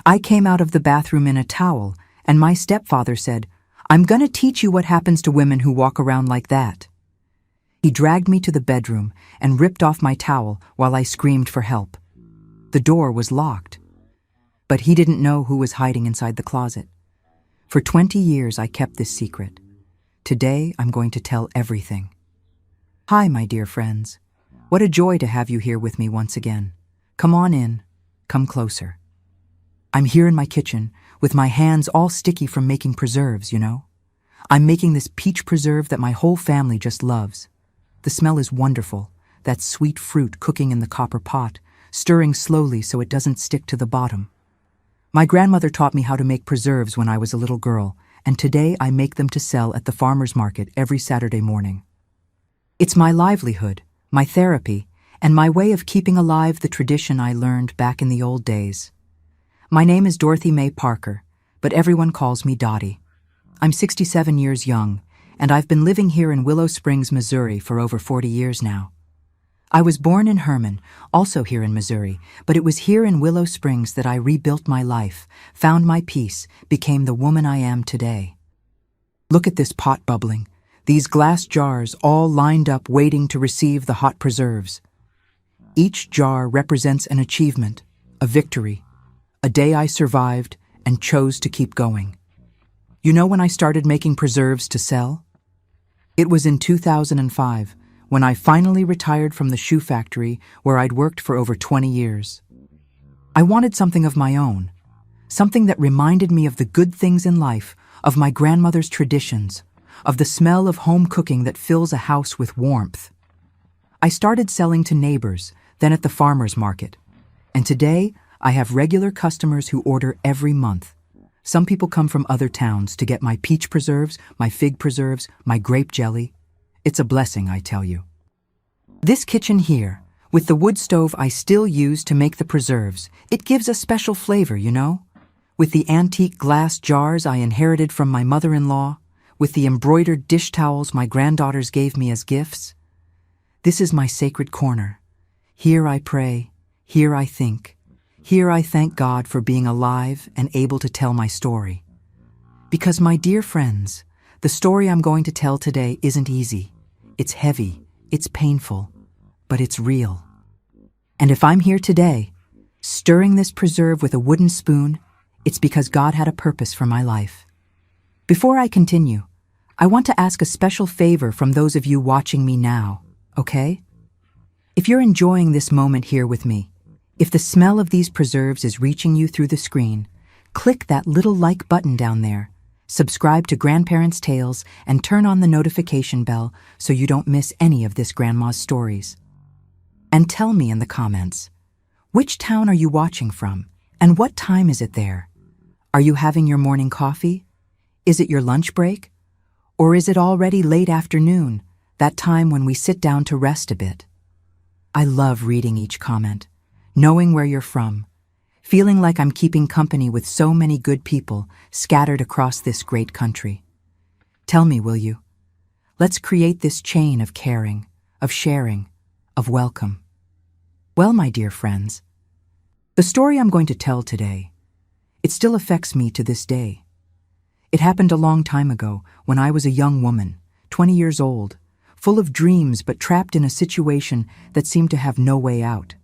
I came out of the bathroom in a towel, and my stepfather said, "I'm gonna teach you what happens to women who walk around like that." He dragged me to the bedroom and ripped off my towel while I screamed for help. The door was locked, but he didn't know who was hiding inside the closet. For 20 years I kept this secret. Today I'm going to tell everything. Hi, my dear friends. What a joy to have you here with me once again. Come on in, come closer. I'm here in my kitchen with my hands all sticky from making preserves, you know. I'm making this peach preserve that my whole family just loves. The smell is wonderful, that sweet fruit cooking in the copper pot, stirring slowly so it doesn't stick to the bottom. My grandmother taught me how to make preserves when I was a little girl, and today I make them to sell at the farmer's market every Saturday morning. It's my livelihood, my therapy, and my way of keeping alive the tradition I learned back in the old days. My name is Dorothy Mae Parker, but everyone calls me Dottie. I'm 67 years young, and I've been living here in Willow Springs, Missouri for over 40 years now. I was born in Herman, also here in Missouri, but it was here in Willow Springs that I rebuilt my life, found my peace, became the woman I am today. Look at this pot bubbling, these glass jars all lined up waiting to receive the hot preserves. Each jar represents an achievement, a victory, a day I survived and chose to keep going. You know when I started making preserves to sell? It was in 2005, when I finally retired from the shoe factory where I'd worked for over 20 years. I wanted something of my own, something that reminded me of the good things in life, of my grandmother's traditions, of the smell of home cooking that fills a house with warmth. I started selling to neighbors, then at the farmer's market, and today I have regular customers who order every month. Some people come from other towns to get my peach preserves, my fig preserves, my grape jelly. It's a blessing, I tell you. This kitchen here, with the wood stove I still use to make the preserves, it gives a special flavor, you know? With the antique glass jars I inherited from my mother-in-law, with the embroidered dish towels my granddaughters gave me as gifts. This is my sacred corner. Here I pray, here I think, here I thank God for being alive and able to tell my story. Because, my dear friends, the story I'm going to tell today isn't easy. It's heavy, it's painful, but it's real. And if I'm here today, stirring this preserve with a wooden spoon, it's because God had a purpose for my life. Before I continue, I want to ask a special favor from those of you watching me now, okay? If you're enjoying this moment here with me, if the smell of these preserves is reaching you through the screen, click that little like button down there, subscribe to Grandparents' Tales, and turn on the notification bell so you don't miss any of this grandma's stories. And tell me in the comments, which town are you watching from, and what time is it there? Are you having your morning coffee? Is it your lunch break? Or is it already late afternoon, that time when we sit down to rest a bit? I love reading each comment, knowing where you're from, feeling like I'm keeping company with so many good people scattered across this great country. Tell me, will you? Let's create this chain of caring, of sharing, of welcome. Well, my dear friends, the story I'm going to tell today, it still affects me to this day. It happened a long time ago when I was a young woman, 20 years old, full of dreams but trapped in a situation that seemed to have no way out.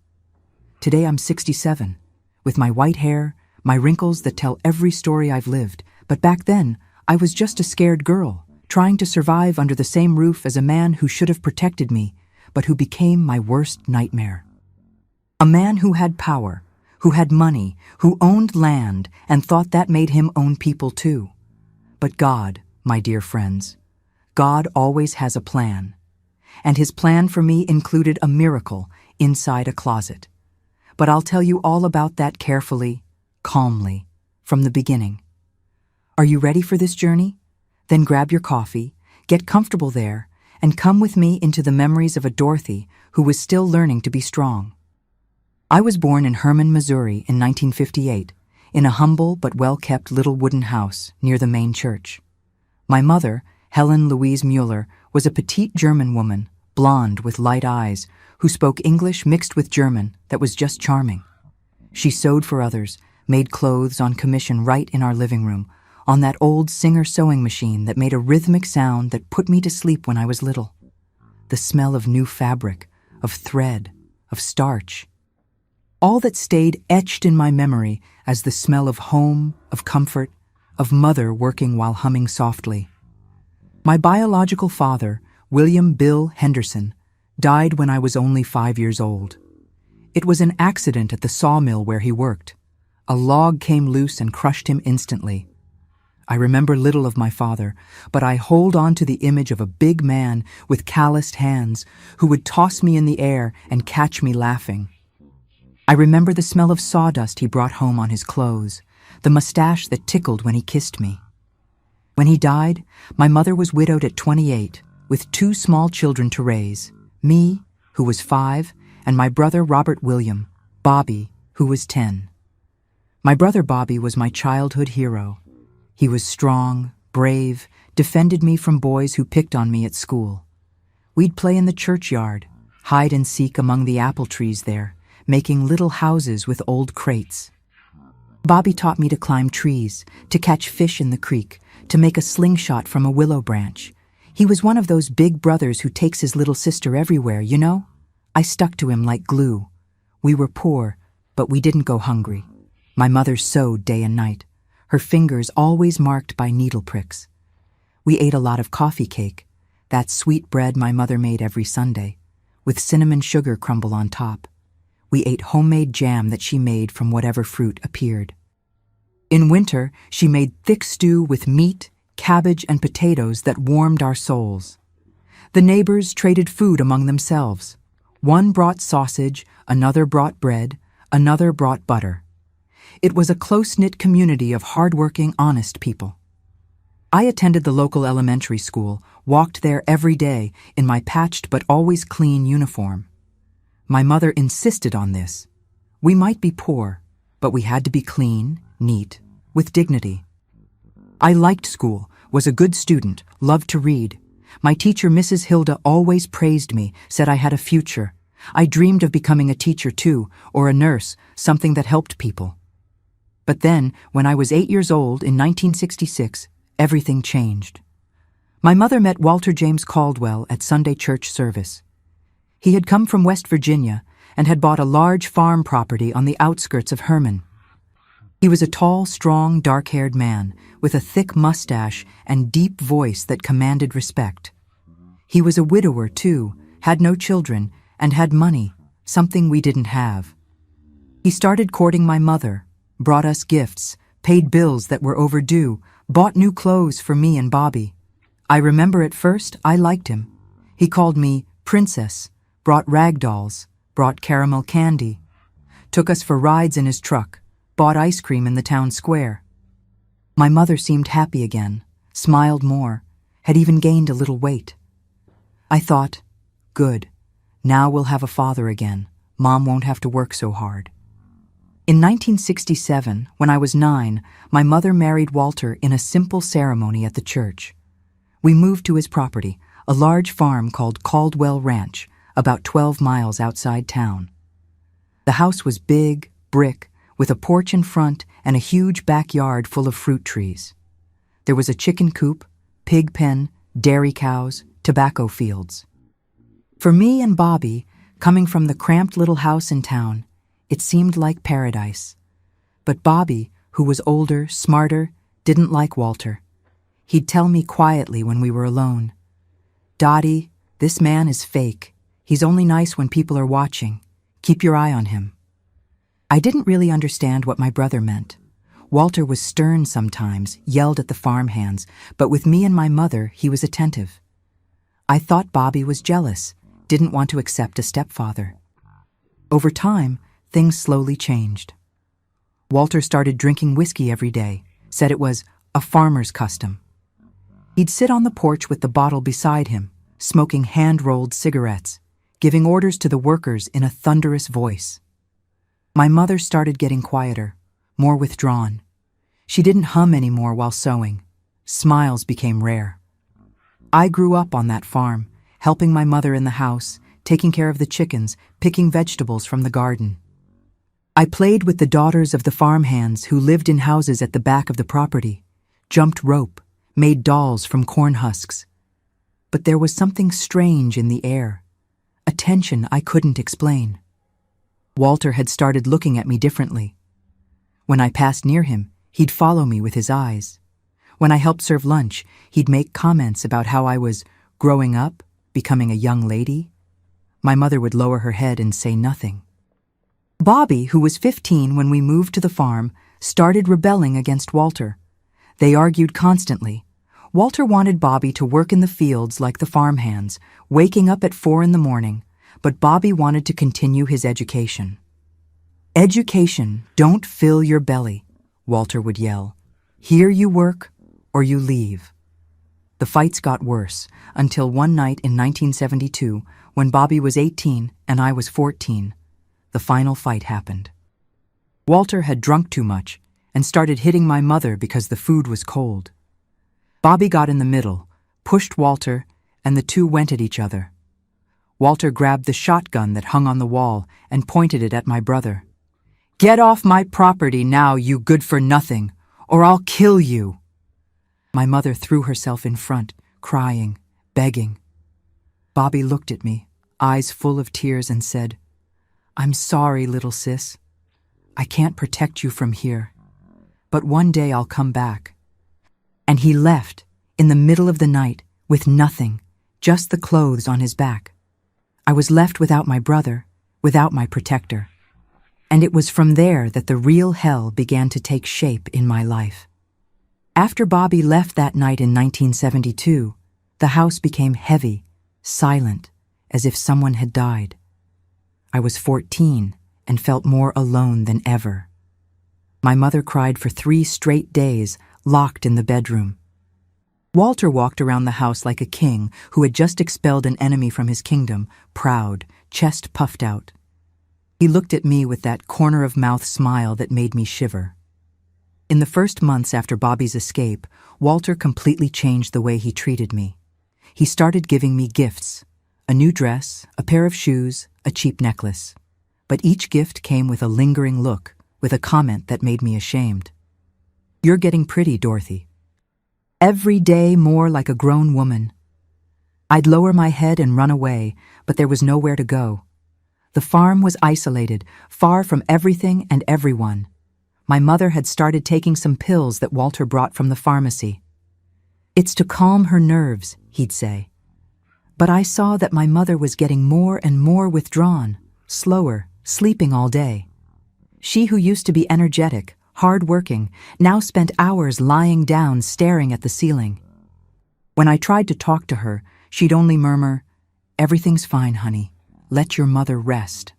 Today I'm 67, with my white hair, my wrinkles that tell every story I've lived, but back then, I was just a scared girl, trying to survive under the same roof as a man who should have protected me, but who became my worst nightmare. A man who had power, who had money, who owned land, and thought that made him own people too. But God, my dear friends, God always has a plan. And his plan for me included a miracle inside a closet. But I'll tell you all about that carefully, calmly, from the beginning. Are you ready for this journey? Then grab your coffee, get comfortable there, and come with me into the memories of a Dorothy who was still learning to be strong. I was born in Herman, Missouri in 1958, in a humble but well-kept little wooden house near the main church. My mother, Helen Louise Mueller, was a petite German woman, blonde with light eyes, who spoke English mixed with German that was just charming. She sewed for others, made clothes on commission right in our living room, on that old Singer sewing machine that made a rhythmic sound that put me to sleep when I was little. The smell of new fabric, of thread, of starch. All that stayed etched in my memory as the smell of home, of comfort, of mother working while humming softly. My biological father, William Bill Henderson, died when I was only 5 years old. It was an accident at the sawmill where he worked. A log came loose and crushed him instantly. I remember little of my father, but I hold on to the image of a big man with calloused hands who would toss me in the air and catch me laughing. I remember the smell of sawdust he brought home on his clothes, the mustache that tickled when he kissed me. When he died, my mother was widowed at 28, with 2 small children to raise, me, who was 5, and my brother Robert William, Bobby, who was 10. My brother Bobby was my childhood hero. He was strong, brave, defended me from boys who picked on me at school. We'd play in the churchyard, hide and seek among the apple trees there, making little houses with old crates. Bobby taught me to climb trees, to catch fish in the creek, to make a slingshot from a willow branch. He was one of those big brothers who takes his little sister everywhere, you know? I stuck to him like glue. We were poor, but we didn't go hungry. My mother sewed day and night, her fingers always marked by needle pricks. We ate a lot of coffee cake, that sweet bread my mother made every Sunday, with cinnamon sugar crumble on top. We ate homemade jam that she made from whatever fruit appeared. In winter, she made thick stew with meat, cabbage, and potatoes that warmed our souls. The neighbors traded food among themselves. One brought sausage, another brought bread, another brought butter. It was a close-knit community of hard-working, honest people. I attended the local elementary school, walked there every day in my patched but always clean uniform. My mother insisted on this. We might be poor, but we had to be clean, neat, with dignity. I liked school, was a good student, loved to read. My teacher, Mrs. Hilda, always praised me, said I had a future. I dreamed of becoming a teacher too, or a nurse, something that helped people. But then, when I was 8 years old in 1966, everything changed. My mother met Walter James Caldwell at Sunday church service. He had come from West Virginia and had bought a large farm property on the outskirts of Herman. He was a tall, strong, dark-haired man with a thick mustache and deep voice that commanded respect. He was a widower, too, had no children, and had money, something we didn't have. He started courting my mother, brought us gifts, paid bills that were overdue, bought new clothes for me and Bobby. I remember at first I liked him. He called me Princess, brought rag dolls, brought caramel candy, took us for rides in his truck, bought ice cream in the town square. My mother seemed happy again, smiled more, had even gained a little weight. I thought, good, now we'll have a father again. Mom won't have to work so hard. In 1967, when I was 9, my mother married Walter in a simple ceremony at the church. We moved to his property, a large farm called Caldwell Ranch, about 12 miles outside town. The house was big, brick, with a porch in front and a huge backyard full of fruit trees. There was a chicken coop, pig pen, dairy cows, tobacco fields. For me and Bobby, coming from the cramped little house in town, it seemed like paradise. But Bobby, who was older, smarter, didn't like Walter. He'd tell me quietly when we were alone, "Dottie, this man is fake. He's only nice when people are watching. Keep your eye on him." I didn't really understand what my brother meant. Walter was stern sometimes, yelled at the farmhands, but with me and my mother, he was attentive. I thought Bobby was jealous, didn't want to accept a stepfather. Over time, things slowly changed. Walter started drinking whiskey every day, said it was a farmer's custom. He'd sit on the porch with the bottle beside him, smoking hand-rolled cigarettes, giving orders to the workers in a thunderous voice. My mother started getting quieter, more withdrawn. She didn't hum anymore while sewing. Smiles became rare. I grew up on that farm, helping my mother in the house, taking care of the chickens, picking vegetables from the garden. I played with the daughters of the farmhands who lived in houses at the back of the property, jumped rope, made dolls from corn husks. But there was something strange in the air, a tension I couldn't explain. Walter had started looking at me differently. When I passed near him, he'd follow me with his eyes. When I helped serve lunch, he'd make comments about how I was growing up, becoming a young lady. My mother would lower her head and say nothing. Bobby, who was 15 when we moved to the farm, started rebelling against Walter. They argued constantly. Walter wanted Bobby to work in the fields like the farmhands, waking up at 4 in the morning, but Bobby wanted to continue his education. "Education, don't fill your belly," Walter would yell. "Here you work, or you leave." The fights got worse, until one night in 1972, when Bobby was 18 and I was 14. The final fight happened. Walter had drunk too much and started hitting my mother because the food was cold. Bobby got in the middle, pushed Walter, and the two went at each other. Walter grabbed the shotgun that hung on the wall and pointed it at my brother. "Get off my property now, you good-for-nothing, or I'll kill you." My mother threw herself in front, crying, begging. Bobby looked at me, eyes full of tears, and said, "I'm sorry, little sis. I can't protect you from here, but one day I'll come back." And he left, in the middle of the night, with nothing, just the clothes on his back. I was left without my brother, without my protector. And it was from there that the real hell began to take shape in my life. After Bobby left that night in 1972, the house became heavy, silent, as if someone had died. I was 14 and felt more alone than ever. My mother cried for 3 straight days, locked in the bedroom. Walter walked around the house like a king who had just expelled an enemy from his kingdom, proud, chest puffed out. He looked at me with that corner-of-mouth smile that made me shiver. In the first months after Bobby's escape, Walter completely changed the way he treated me. He started giving me gifts, a new dress, a pair of shoes, a cheap necklace. But each gift came with a lingering look, with a comment that made me ashamed. "You're getting pretty, Dorothy." Every day more like a grown woman. I'd lower my head and run away, but there was nowhere to go. The farm was isolated, far from everything and everyone. My mother had started taking some pills that Walter brought from the pharmacy. "It's to calm her nerves," he'd say. But I saw that my mother was getting more and more withdrawn, slower, sleeping all day. She who used to be energetic, hard-working, now spent hours lying down staring at the ceiling. When I tried to talk to her, she'd only murmur, "Everything's fine, honey. Let your mother rest."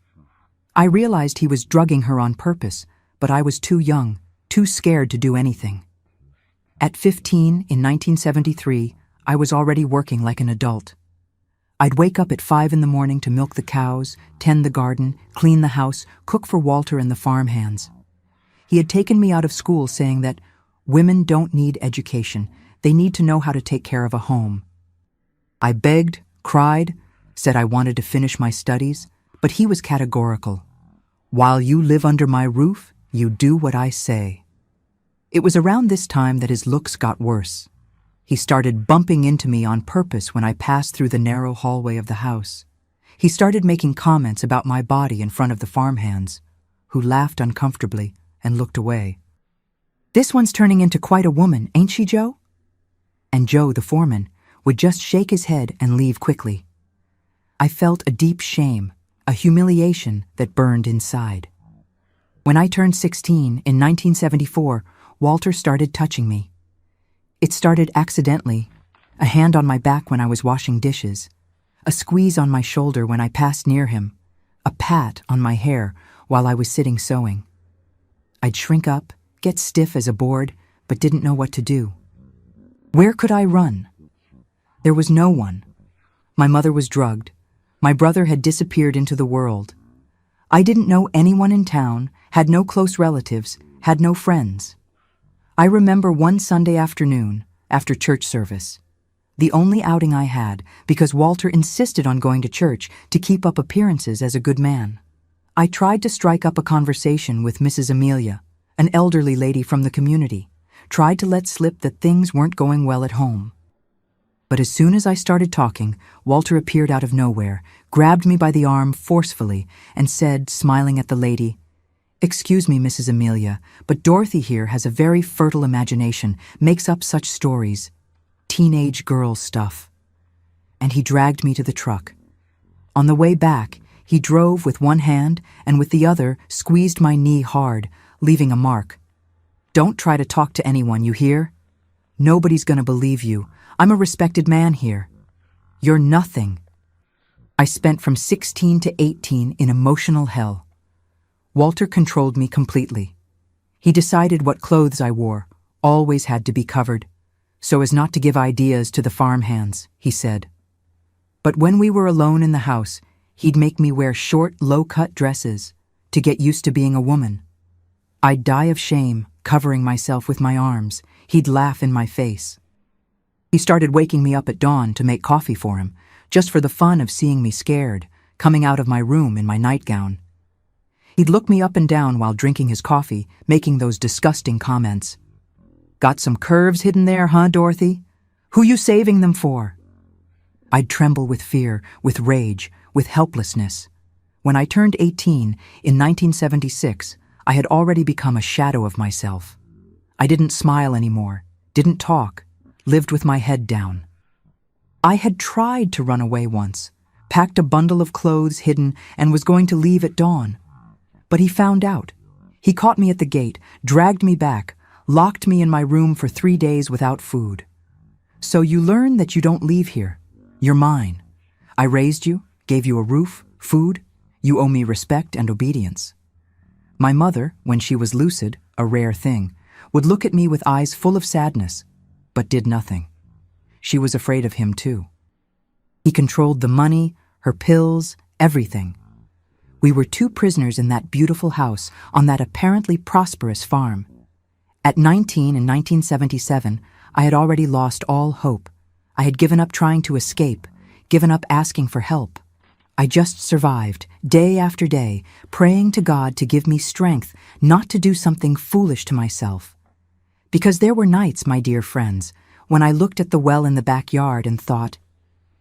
I realized he was drugging her on purpose, but I was too young, too scared to do anything. At 15, in 1973, I was already working like an adult. I'd wake up at 5 in the morning to milk the cows, tend the garden, clean the house, cook for Walter and the farmhands. He had taken me out of school saying that women don't need education, they need to know how to take care of a home. I begged, cried, said I wanted to finish my studies, but he was categorical. "While you live under my roof, you do what I say." It was around this time that his looks got worse. He started bumping into me on purpose when I passed through the narrow hallway of the house. He started making comments about my body in front of the farmhands, who laughed uncomfortably and looked away. "This one's turning into quite a woman, ain't she, Joe?" And Joe, the foreman, would just shake his head and leave quickly. I felt a deep shame, a humiliation that burned inside. When I turned 16 in 1974, Walter started touching me. It started accidentally, a hand on my back when I was washing dishes, a squeeze on my shoulder when I passed near him, a pat on my hair while I was sitting sewing. I'd shrink up, get stiff as a board, but didn't know what to do. Where could I run? There was no one. My mother was drugged. My brother had disappeared into the world. I didn't know anyone in town, had no close relatives, had no friends. I remember one Sunday afternoon, after church service, the only outing I had because Walter insisted on going to church to keep up appearances as a good man. I tried to strike up a conversation with Mrs. Amelia, an elderly lady from the community, tried to let slip that things weren't going well at home. But as soon as I started talking, Walter appeared out of nowhere, grabbed me by the arm forcefully, and said, smiling at the lady, "Excuse me, Mrs. Amelia, but Dorothy here has a very fertile imagination, makes up such stories. Teenage girl stuff." And he dragged me to the truck. On the way back, he drove with one hand and with the other squeezed my knee hard, leaving a mark. "Don't try to talk to anyone, you hear? Nobody's gonna believe you. I'm a respected man here. You're nothing." I spent from 16 to 18 in emotional hell. Walter controlled me completely. He decided what clothes I wore, always had to be covered, so as not to give ideas to the farmhands, he said. But when we were alone in the house, he'd make me wear short, low-cut dresses to get used to being a woman. I'd die of shame, covering myself with my arms. He'd laugh in my face. He started waking me up at dawn to make coffee for him, just for the fun of seeing me scared, coming out of my room in my nightgown. He'd look me up and down while drinking his coffee, making those disgusting comments. "Got some curves hidden there, huh, Dorothy? Who you saving them for?" I'd tremble with fear, with rage, with helplessness. When I turned 18 in 1976, I had already become a shadow of myself. I didn't smile anymore, didn't talk, lived with my head down. I had tried to run away once, packed a bundle of clothes hidden and was going to leave at dawn. But he found out. He caught me at the gate, dragged me back, locked me in my room for 3 days without food. "So you learn that you don't leave here. You're mine. I raised you, gave you a roof, food. You owe me respect and obedience." My mother, when she was lucid, a rare thing, would look at me with eyes full of sadness, but did nothing. She was afraid of him too. He controlled the money, her pills, everything. We were 2 prisoners in that beautiful house on that apparently prosperous farm. At 19 in 1977, I had already lost all hope. I had given up trying to escape, given up asking for help. I just survived, day after day, praying to God to give me strength not to do something foolish to myself. Because there were nights, my dear friends, when I looked at the well in the backyard and thought,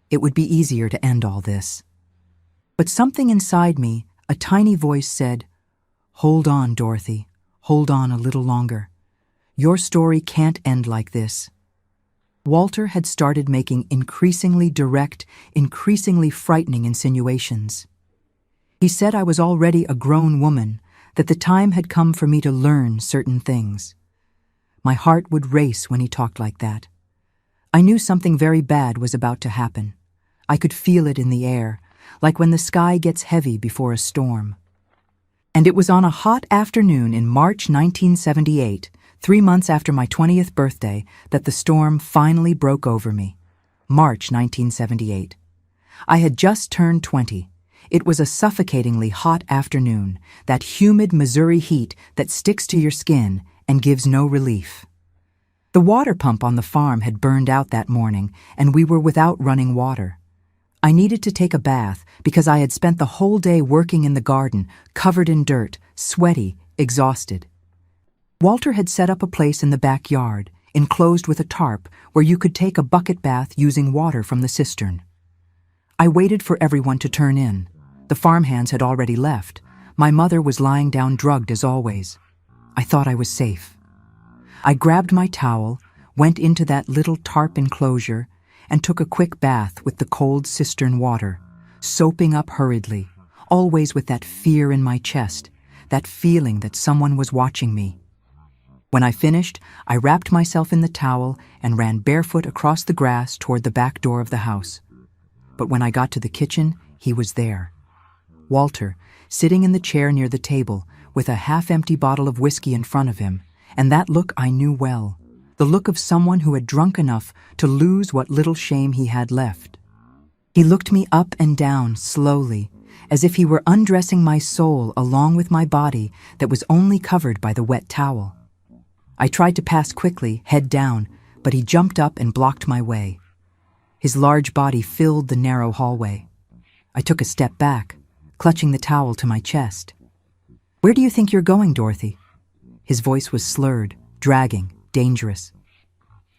it would be easier to end all this. But something inside me, a tiny voice said, "Hold on, Dorothy. Hold on a little longer. Your story can't end like this." Walter had started making increasingly direct, increasingly frightening insinuations. He said I was already a grown woman, that the time had come for me to learn certain things. My heart would race when he talked like that. I knew something very bad was about to happen. I could feel it in the air, like when the sky gets heavy before a storm. And it was on a hot afternoon in March 1978, 3 months after my 20th birthday, that the storm finally broke over me. March 1978. I had just turned 20. It was a suffocatingly hot afternoon, that humid Missouri heat that sticks to your skin and gives no relief. The water pump on the farm had burned out that morning, and we were without running water. I needed to take a bath because I had spent the whole day working in the garden, covered in dirt, sweaty, exhausted. Walter had set up a place in the backyard, enclosed with a tarp, where you could take a bucket bath using water from the cistern. I waited for everyone to turn in. The farmhands had already left. My mother was lying down drugged as always. I thought I was safe. I grabbed my towel, went into that little tarp enclosure, and took a quick bath with the cold cistern water, soaping up hurriedly, always with that fear in my chest, that feeling that someone was watching me. When I finished, I wrapped myself in the towel and ran barefoot across the grass toward the back door of the house. But when I got to the kitchen, he was there. Walter, sitting in the chair near the table, with a half-empty bottle of whiskey in front of him, and that look I knew well, the look of someone who had drunk enough to lose what little shame he had left. He looked me up and down slowly, as if he were undressing my soul along with my body that was only covered by the wet towel. I tried to pass quickly, head down, but he jumped up and blocked my way. His large body filled the narrow hallway. I took a step back, clutching the towel to my chest. "Where do you think you're going, Dorothy?" His voice was slurred, dragging, dangerous.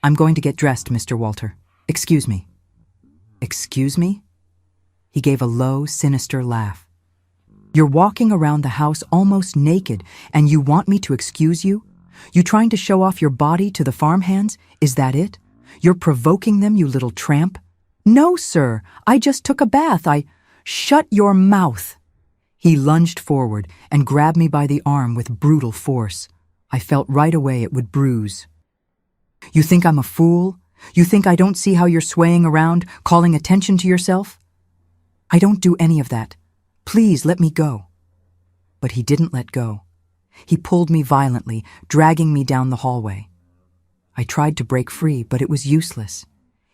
"I'm going to get dressed, Mr. Walter. Excuse me." "Excuse me?" He gave a low, sinister laugh. "You're walking around the house almost naked, and you want me to excuse you? You trying to show off your body to the farmhands? Is that it? You're provoking them, you little tramp?" "No, sir. I just took a bath. Shut your mouth." He lunged forward and grabbed me by the arm with brutal force. I felt right away it would bruise. "You think I'm a fool? You think I don't see how you're swaying around, calling attention to yourself?" "I don't do any of that. Please let me go." But he didn't let go. He pulled me violently, dragging me down the hallway. I tried to break free, but it was useless.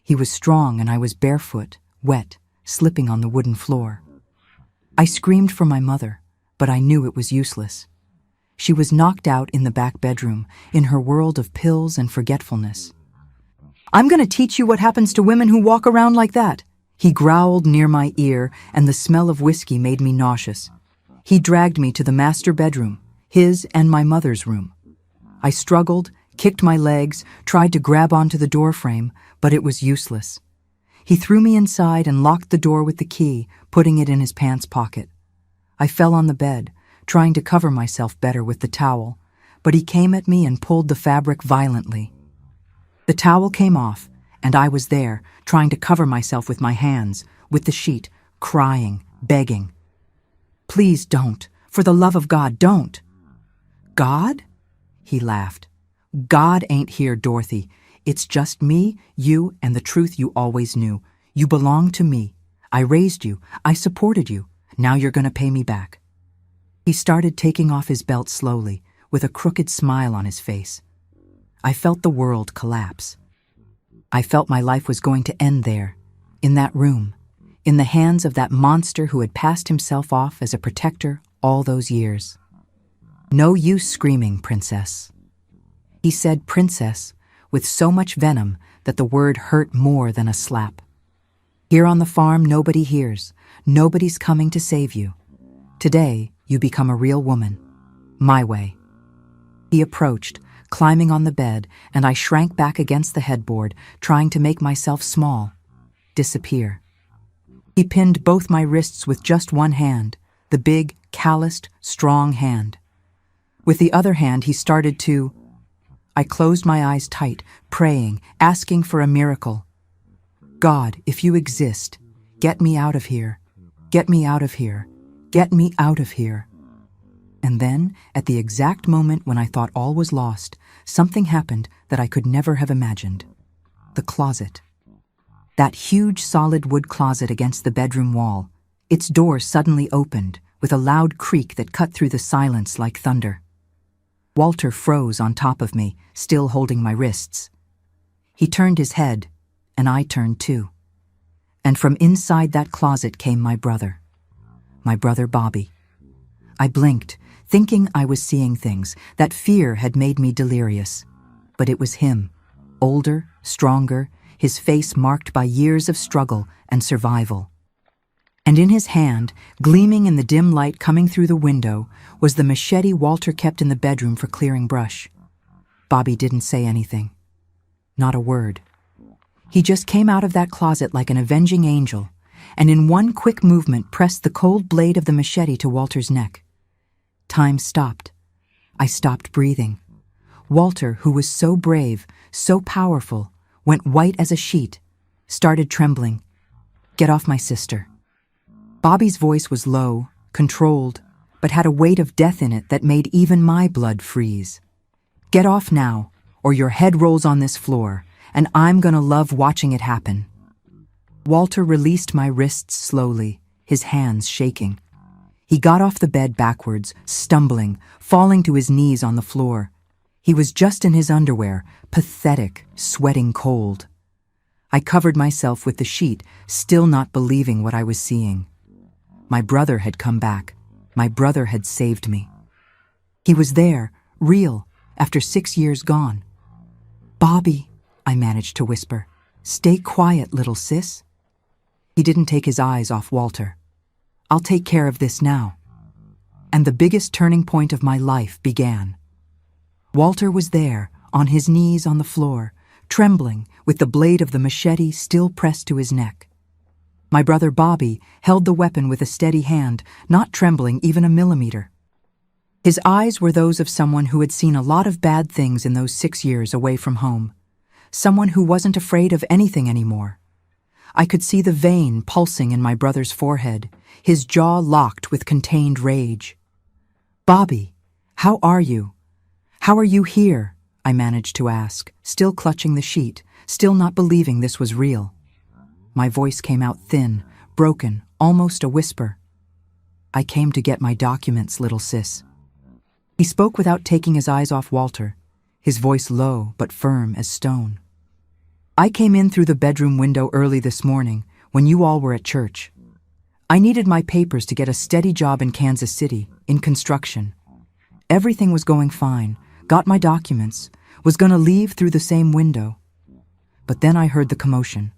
He was strong and I was barefoot, wet, slipping on the wooden floor. I screamed for my mother, but I knew it was useless. She was knocked out in the back bedroom, in her world of pills and forgetfulness. "I'm going to teach you what happens to women who walk around like that." He growled near my ear, and the smell of whiskey made me nauseous. He dragged me to the master bedroom, his and my mother's room. I struggled, kicked my legs, tried to grab onto the doorframe, but it was useless. He threw me inside and locked the door with the key, putting it in his pants pocket. I fell on the bed, trying to cover myself better with the towel, but he came at me and pulled the fabric violently. The towel came off, and I was there, trying to cover myself with my hands, with the sheet, crying, begging. "Please don't. For the love of God, don't." "God?" He laughed. "God ain't here, Dorothy. It's just me, you, and the truth you always knew. You belong to me. I raised you. I supported you. Now you're going to pay me back." He started taking off his belt slowly, with a crooked smile on his face. I felt the world collapse. I felt my life was going to end there, in that room, in the hands of that monster who had passed himself off as a protector all those years. "No use screaming, princess." He said princess with so much venom that the word hurt more than a slap. "Here on the farm, nobody hears. Nobody's coming to save you. Today, you become a real woman. My way." He approached, climbing on the bed, and I shrank back against the headboard, trying to make myself small, disappear. He pinned both my wrists with just one hand, the big, calloused, strong hand. With the other hand, he started to... I closed my eyes tight, praying, asking for a miracle. "God, if you exist, get me out of here. Get me out of here. Get me out of here." And then, at the exact moment when I thought all was lost, something happened that I could never have imagined. The closet. That huge solid wood closet against the bedroom wall. Its door suddenly opened, with a loud creak that cut through the silence like thunder. Walter froze on top of me, still holding my wrists. He turned his head, and I turned too. And from inside that closet came my brother Bobby. I blinked, thinking I was seeing things, that fear had made me delirious. But it was him, older, stronger, his face marked by years of struggle and survival. And in his hand, gleaming in the dim light coming through the window, was the machete Walter kept in the bedroom for clearing brush. Bobby didn't say anything. Not a word. He just came out of that closet like an avenging angel, and in one quick movement pressed the cold blade of the machete to Walter's neck. Time stopped. I stopped breathing. Walter, who was so brave, so powerful, went white as a sheet, started trembling. "Get off my sister." Bobby's voice was low, controlled, but had a weight of death in it that made even my blood freeze. "Get off now, or your head rolls on this floor, and I'm gonna love watching it happen." Walter released my wrists slowly, his hands shaking. He got off the bed backwards, stumbling, falling to his knees on the floor. He was just in his underwear, pathetic, sweating cold. I covered myself with the sheet, still not believing what I was seeing. My brother had come back. My brother had saved me. He was there, real, after 6 years gone. "Bobby," I managed to whisper. "Stay quiet, little sis." He didn't take his eyes off Walter. I'll take care of this now. And the biggest turning point of my life began. Walter was there, on his knees on the floor, trembling, with the blade of the machete still pressed to his neck. My brother Bobby held the weapon with a steady hand, not trembling even a millimeter. His eyes were those of someone who had seen a lot of bad things in those 6 years away from home. Someone who wasn't afraid of anything anymore. I could see the vein pulsing in my brother's forehead, his jaw locked with contained rage. "Bobby, how are you? How are you here?" I managed to ask, still clutching the sheet, still not believing this was real. My voice came out thin, broken, almost a whisper. "I came to get my documents, little sis." He spoke without taking his eyes off Walter, his voice low but firm as stone. "I came in through the bedroom window early this morning when you all were at church. I needed my papers to get a steady job in Kansas City, in construction. Everything was going fine, got my documents, was going to leave through the same window. But then I heard the commotion,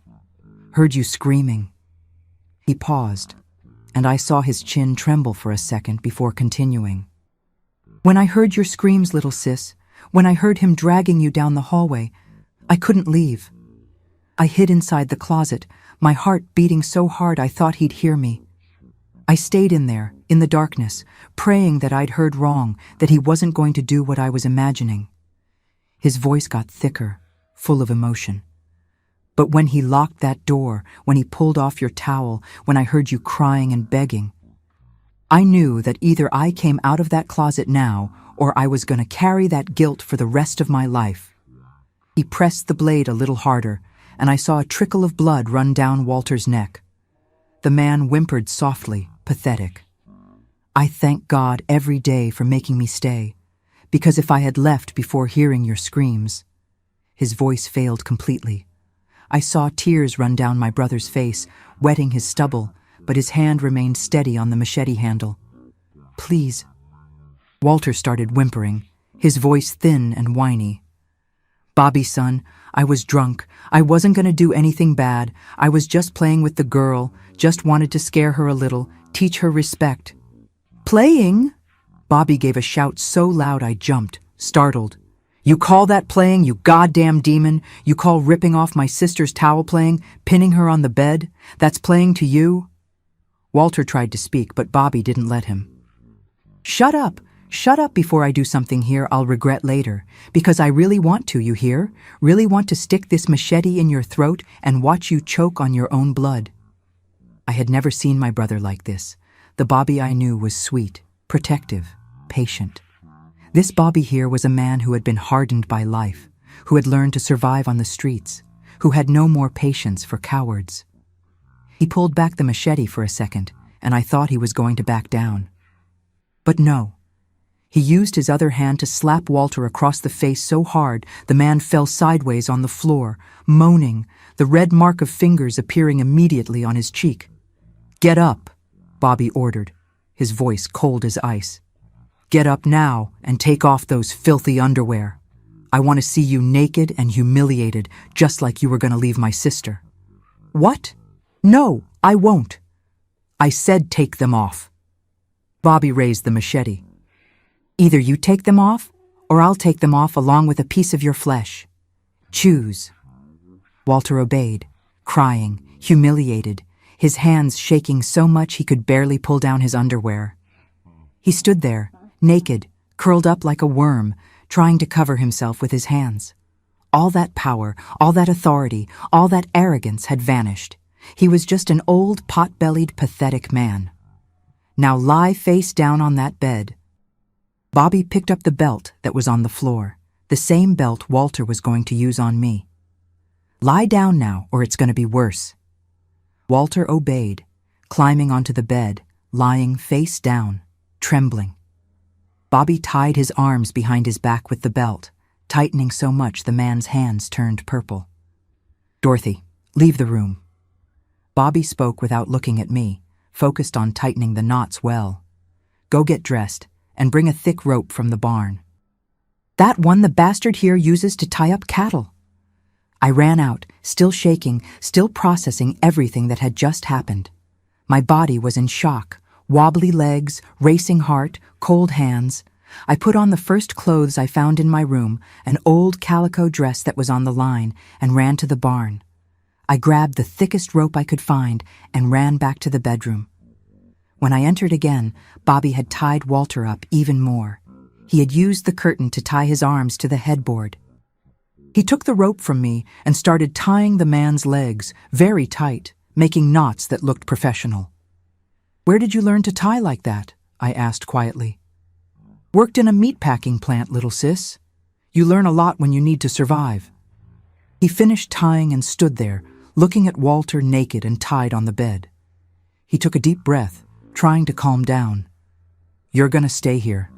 heard you screaming." He paused, and I saw his chin tremble for a second before continuing. "When I heard your screams, little sis, when I heard him dragging you down the hallway, I couldn't leave. I hid inside the closet, my heart beating so hard I thought he'd hear me. I stayed in there, in the darkness, praying that I'd heard wrong, that he wasn't going to do what I was imagining." His voice got thicker, full of emotion. "But when he locked that door, when he pulled off your towel, when I heard you crying and begging, I knew that either I came out of that closet now or I was going to carry that guilt for the rest of my life." He pressed the blade a little harder, and I saw a trickle of blood run down Walter's neck. The man whimpered softly, pathetic. "I thank God every day for making me stay, because if I had left before hearing your screams..." His voice failed completely. I saw tears run down my brother's face, wetting his stubble, but his hand remained steady on the machete handle. "Please." Walter started whimpering, his voice thin and whiny. "Bobby, son, I was drunk. I wasn't going to do anything bad. I was just playing with the girl, just wanted to scare her a little, teach her respect." "Playing?" Bobby gave a shout so loud I jumped, startled. "You call that playing, you goddamn demon? You call ripping off my sister's towel playing, pinning her on the bed? That's playing to you?" Walter tried to speak, but Bobby didn't let him. "Shut up! Shut up before I do something here I'll regret later, because I really want to, you hear? Really want to stick this machete in your throat and watch you choke on your own blood." I had never seen my brother like this. The Bobby I knew was sweet, protective, patient. This Bobby here was a man who had been hardened by life, who had learned to survive on the streets, who had no more patience for cowards. He pulled back the machete for a second, and I thought he was going to back down. But no. He used his other hand to slap Walter across the face so hard the man fell sideways on the floor, moaning, the red mark of fingers appearing immediately on his cheek. "Get up," Bobby ordered, his voice cold as ice. "Get up now and take off those filthy underwear. I want to see you naked and humiliated, just like you were going to leave my sister." "What? No, I won't." "I said take them off." Bobby raised the machete. "Either you take them off, or I'll take them off along with a piece of your flesh. Choose." Walter obeyed, crying, humiliated, his hands shaking so much he could barely pull down his underwear. He stood there, naked, curled up like a worm, trying to cover himself with his hands. All that power, all that authority, all that arrogance had vanished. He was just an old, pot-bellied, pathetic man. "Now lie face down on that bed." Bobby picked up the belt that was on the floor, the same belt Walter was going to use on me. "Lie down now, or it's going to be worse." Walter obeyed, climbing onto the bed, lying face down, trembling. Bobby tied his arms behind his back with the belt, tightening so much the man's hands turned purple. "Dorothy, leave the room." Bobby spoke without looking at me, focused on tightening the knots well. "Go get dressed, and bring a thick rope from the barn." "That one the bastard here uses to tie up cattle." I ran out, still shaking, still processing everything that had just happened. My body was in shock, wobbly legs, racing heart, cold hands. I put on the first clothes I found in my room, an old calico dress that was on the line, and ran to the barn. I grabbed the thickest rope I could find and ran back to the bedroom. When I entered again, Bobby had tied Walter up even more. He had used the curtain to tie his arms to the headboard. He took the rope from me and started tying the man's legs, very tight, making knots that looked professional. "Where did you learn to tie like that?" I asked quietly. "Worked in a meatpacking plant, little sis. You learn a lot when you need to survive." He finished tying and stood there, looking at Walter naked and tied on the bed. He took a deep breath, trying to calm down. "You're gonna stay here."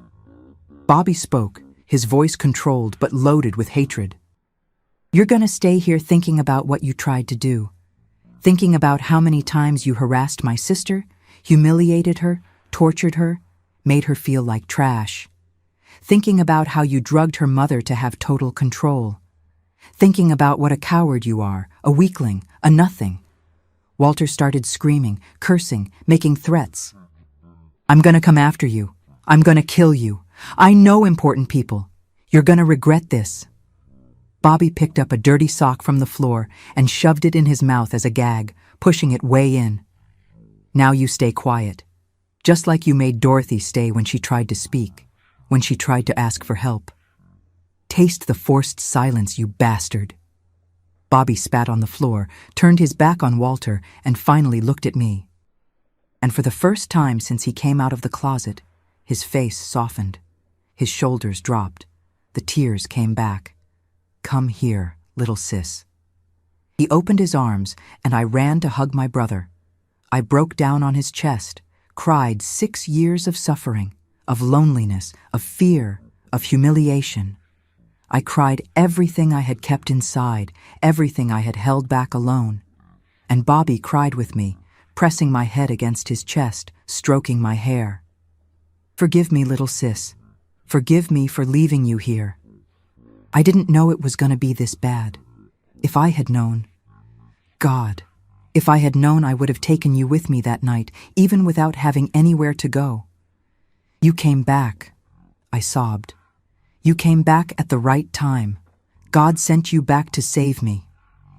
Bobby spoke, his voice controlled but loaded with hatred. "You're gonna stay here thinking about what you tried to do. Thinking about how many times you harassed my sister, humiliated her, tortured her, made her feel like trash. Thinking about how you drugged her mother to have total control. Thinking about what a coward you are, a weakling, a nothing." Walter started screaming, cursing, making threats. "I'm gonna come after you. I'm gonna kill you. I know important people. You're gonna regret this." Bobby picked up a dirty sock from the floor and shoved it in his mouth as a gag, pushing it way in. "Now you stay quiet. Just like you made Dorothy stay when she tried to speak, when she tried to ask for help. Taste the forced silence, you bastard." Bobby spat on the floor, turned his back on Walter, and finally looked at me. And for the first time since he came out of the closet, his face softened. His shoulders dropped. The tears came back. "Come here, little sis." He opened his arms, and I ran to hug my brother. I broke down on his chest, cried 6 years of suffering, of loneliness, of fear, of humiliation. I cried everything I had kept inside, everything I had held back alone. And Bobby cried with me, pressing my head against his chest, stroking my hair. "Forgive me, little sis. Forgive me for leaving you here. I didn't know it was going to be this bad. If I had known, God, if I had known, I would have taken you with me that night, even without having anywhere to go. You came back," I sobbed. "You came back at the right time. God sent you back to save me.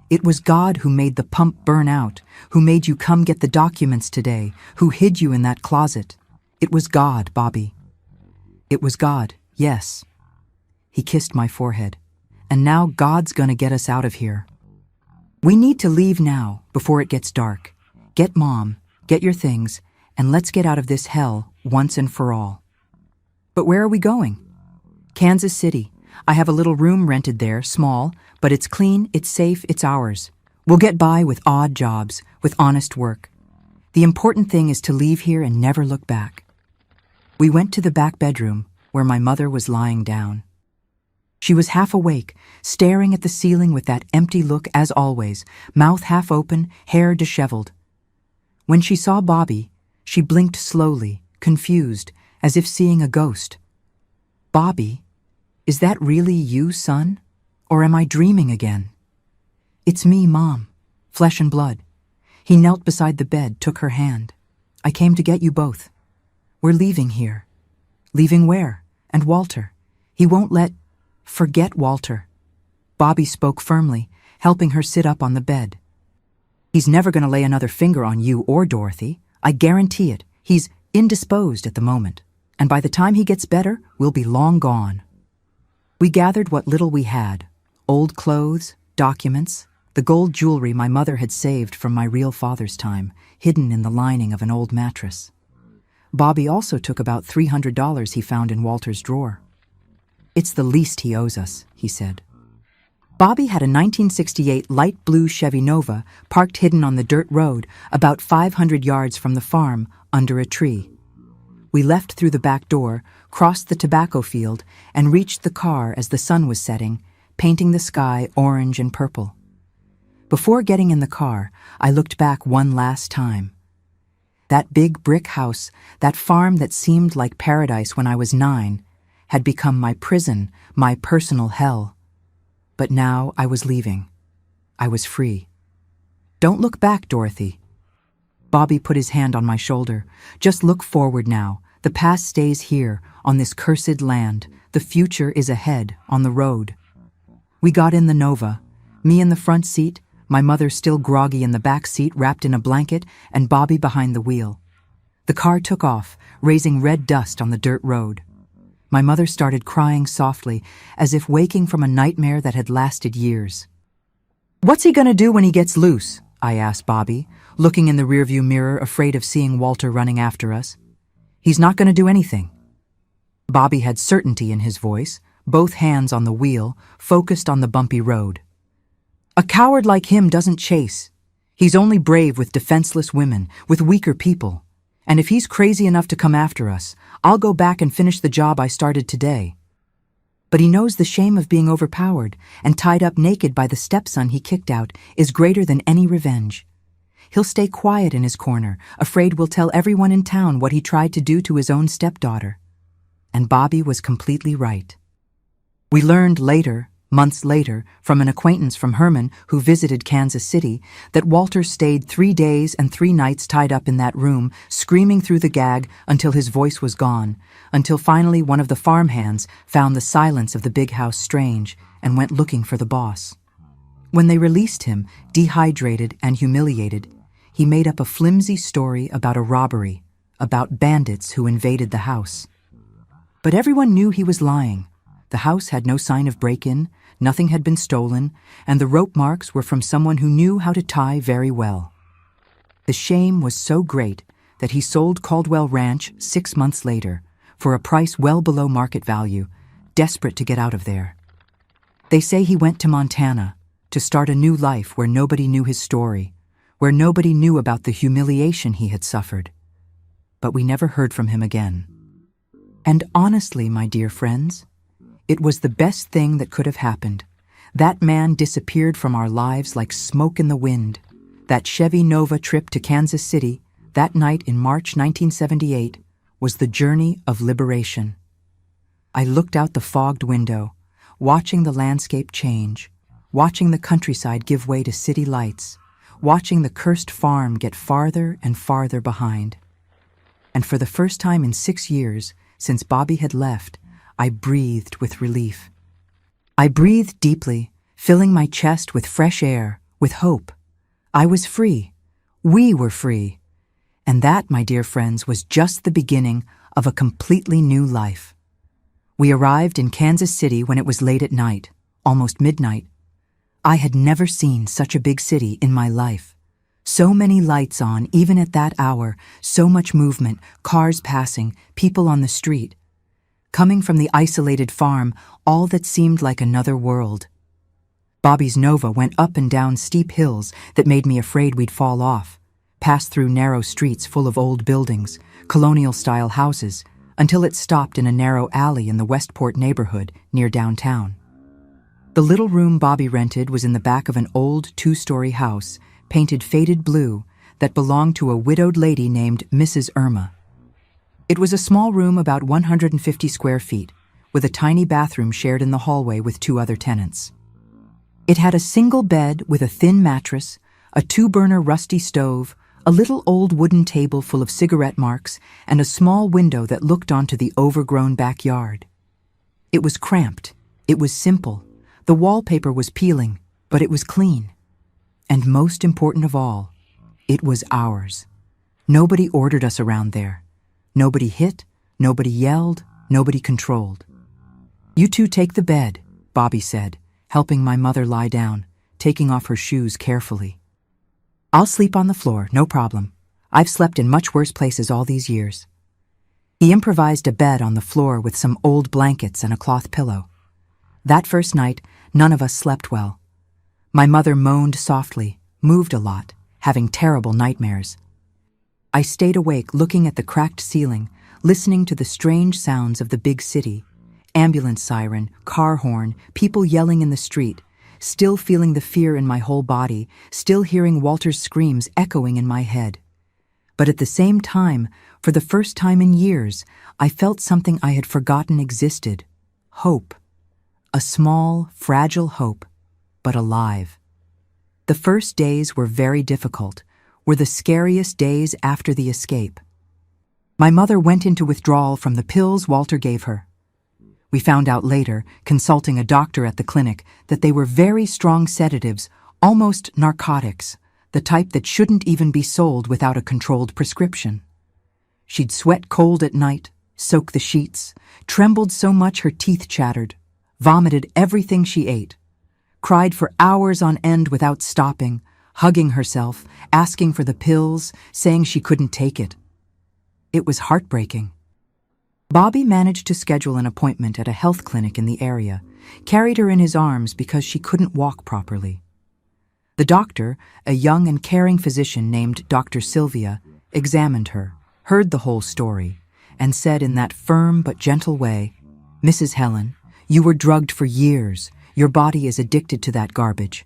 It was God who made the pump burn out, who made you come get the documents today, who hid you in that closet. It was God, Bobby. It was God, yes." He kissed my forehead. "And now God's gonna get us out of here. We need to leave now, before it gets dark. Get Mom, get your things, and let's get out of this hell once and for all." "But where are we going?" "Kansas City. I have a little room rented there, small, but it's clean, it's safe, it's ours. We'll get by with odd jobs, with honest work. The important thing is to leave here and never look back." We went to the back bedroom, where my mother was lying down. She was half awake, staring at the ceiling with that empty look as always, mouth half open, hair disheveled. When she saw Bobby, she blinked slowly, confused, as if seeing a ghost. "Bobby, is that really you, son? Or am I dreaming again?" "It's me, Mom, flesh and blood." He knelt beside the bed, took her hand. "I came to get you both. We're leaving here." "Leaving where? And Walter? He won't let—" "Forget Walter." Bobby spoke firmly, helping her sit up on the bed. "He's never going to lay another finger on you or Dorothy. I guarantee it. He's indisposed at the moment. And by the time he gets better, we'll be long gone." We gathered what little we had: old clothes, documents, the gold jewelry my mother had saved from my real father's time, hidden in the lining of an old mattress. Bobby also took about $300 he found in Walter's drawer. "It's the least he owes us," he said. Bobby had a 1968 light blue Chevy Nova parked hidden on the dirt road about 500 yards from the farm under a tree. We left through the back door, crossed the tobacco field, and reached the car as the sun was setting, painting the sky orange and purple. Before getting in the car, I looked back one last time. That big brick house, that farm that seemed like paradise when I was 9, had become my prison, my personal hell. But now I was leaving. I was free. "Don't look back, Dorothy." Bobby put his hand on my shoulder. Just look forward now. The past stays here, on this cursed land. The future is ahead, on the road. We got in the Nova. Me in the front seat, my mother still groggy in the back seat wrapped in a blanket, and Bobby behind the wheel. The car took off, raising red dust on the dirt road. My mother started crying softly, as if waking from a nightmare that had lasted years. "What's he gonna do when he gets loose?" I asked Bobby, looking in the rearview mirror, afraid of seeing Walter running after us. "He's not gonna do anything." Bobby had certainty in his voice, both hands on the wheel, focused on the bumpy road. "A coward like him doesn't chase. He's only brave with defenseless women, with weaker people. And if he's crazy enough to come after us, I'll go back and finish the job I started today. But he knows the shame of being overpowered and tied up naked by the stepson he kicked out is greater than any revenge. He'll stay quiet in his corner, afraid we'll tell everyone in town what he tried to do to his own stepdaughter." And Bobby was completely right. We learned later, months later, from an acquaintance from Herman who visited Kansas City, that Walter stayed 3 days and 3 nights tied up in that room, screaming through the gag until his voice was gone, until finally one of the farmhands found the silence of the big house strange and went looking for the boss. When they released him, dehydrated and humiliated, he made up a flimsy story about a robbery, about bandits who invaded the house. But everyone knew he was lying. The house had no sign of break-in, nothing had been stolen, and the rope marks were from someone who knew how to tie very well. The shame was so great that he sold Caldwell Ranch 6 months later, for a price well below market value, desperate to get out of there. They say he went to Montana to start a new life where nobody knew his story, where nobody knew about the humiliation he had suffered. But we never heard from him again. And honestly, my dear friends, it was the best thing that could have happened. That man disappeared from our lives like smoke in the wind. That Chevy Nova trip to Kansas City, that night in March 1978, was the journey of liberation. I looked out the fogged window, watching the landscape change, watching the countryside give way to city lights, watching the cursed farm get farther and farther behind. And for the first time in 6 years, since Bobby had left, I breathed with relief. I breathed deeply, filling my chest with fresh air, with hope. I was free. We were free. And that, my dear friends, was just the beginning of a completely new life. We arrived in Kansas City when it was late at night, almost midnight. I had never seen such a big city in my life. So many lights on, even at that hour, so much movement, cars passing, people on the street. Coming from the isolated farm, all that seemed like another world. Bobby's Nova went up and down steep hills that made me afraid we'd fall off, passed through narrow streets full of old buildings, colonial-style houses, until it stopped in a narrow alley in the Westport neighborhood near downtown. The little room Bobby rented was in the back of an old 2-story house, painted faded blue, that belonged to a widowed lady named Mrs. Irma. It was a small room about 150 square feet, with a tiny bathroom shared in the hallway with 2 other tenants. It had a single bed with a thin mattress, a 2-burner rusty stove, a little old wooden table full of cigarette marks, and a small window that looked onto the overgrown backyard. It was cramped. It was simple. The wallpaper was peeling, but it was clean. And most important of all, it was ours. Nobody ordered us around there. Nobody hit, nobody yelled, nobody controlled. "You two take the bed," Bobby said, helping my mother lie down, taking off her shoes carefully. "I'll sleep on the floor, no problem. I've slept in much worse places all these years." He improvised a bed on the floor with some old blankets and a cloth pillow. That first night, none of us slept well. My mother moaned softly, moved a lot, having terrible nightmares. I stayed awake looking at the cracked ceiling, listening to the strange sounds of the big city, ambulance siren, car horn, people yelling in the street, still feeling the fear in my whole body, still hearing Walter's screams echoing in my head. But at the same time, for the first time in years, I felt something I had forgotten existed. Hope. A small, fragile hope, but alive. The first days were very difficult. were the scariest days after the escape. My mother went into withdrawal from the pills Walter gave her. We found out later, consulting a doctor at the clinic, that they were very strong sedatives, almost narcotics, the type that shouldn't even be sold without a controlled prescription. She'd sweat cold at night, soak the sheets, trembled so much her teeth chattered, vomited everything she ate, cried for hours on end without stopping, hugging herself, asking for the pills, saying she couldn't take it. It was heartbreaking. Bobby managed to schedule an appointment at a health clinic in the area, carried her in his arms because she couldn't walk properly. The doctor, a young and caring physician named Dr. Sylvia, examined her, heard the whole story, and said in that firm but gentle way, "Mrs. Helen, you were drugged for years. Your body is addicted to that garbage.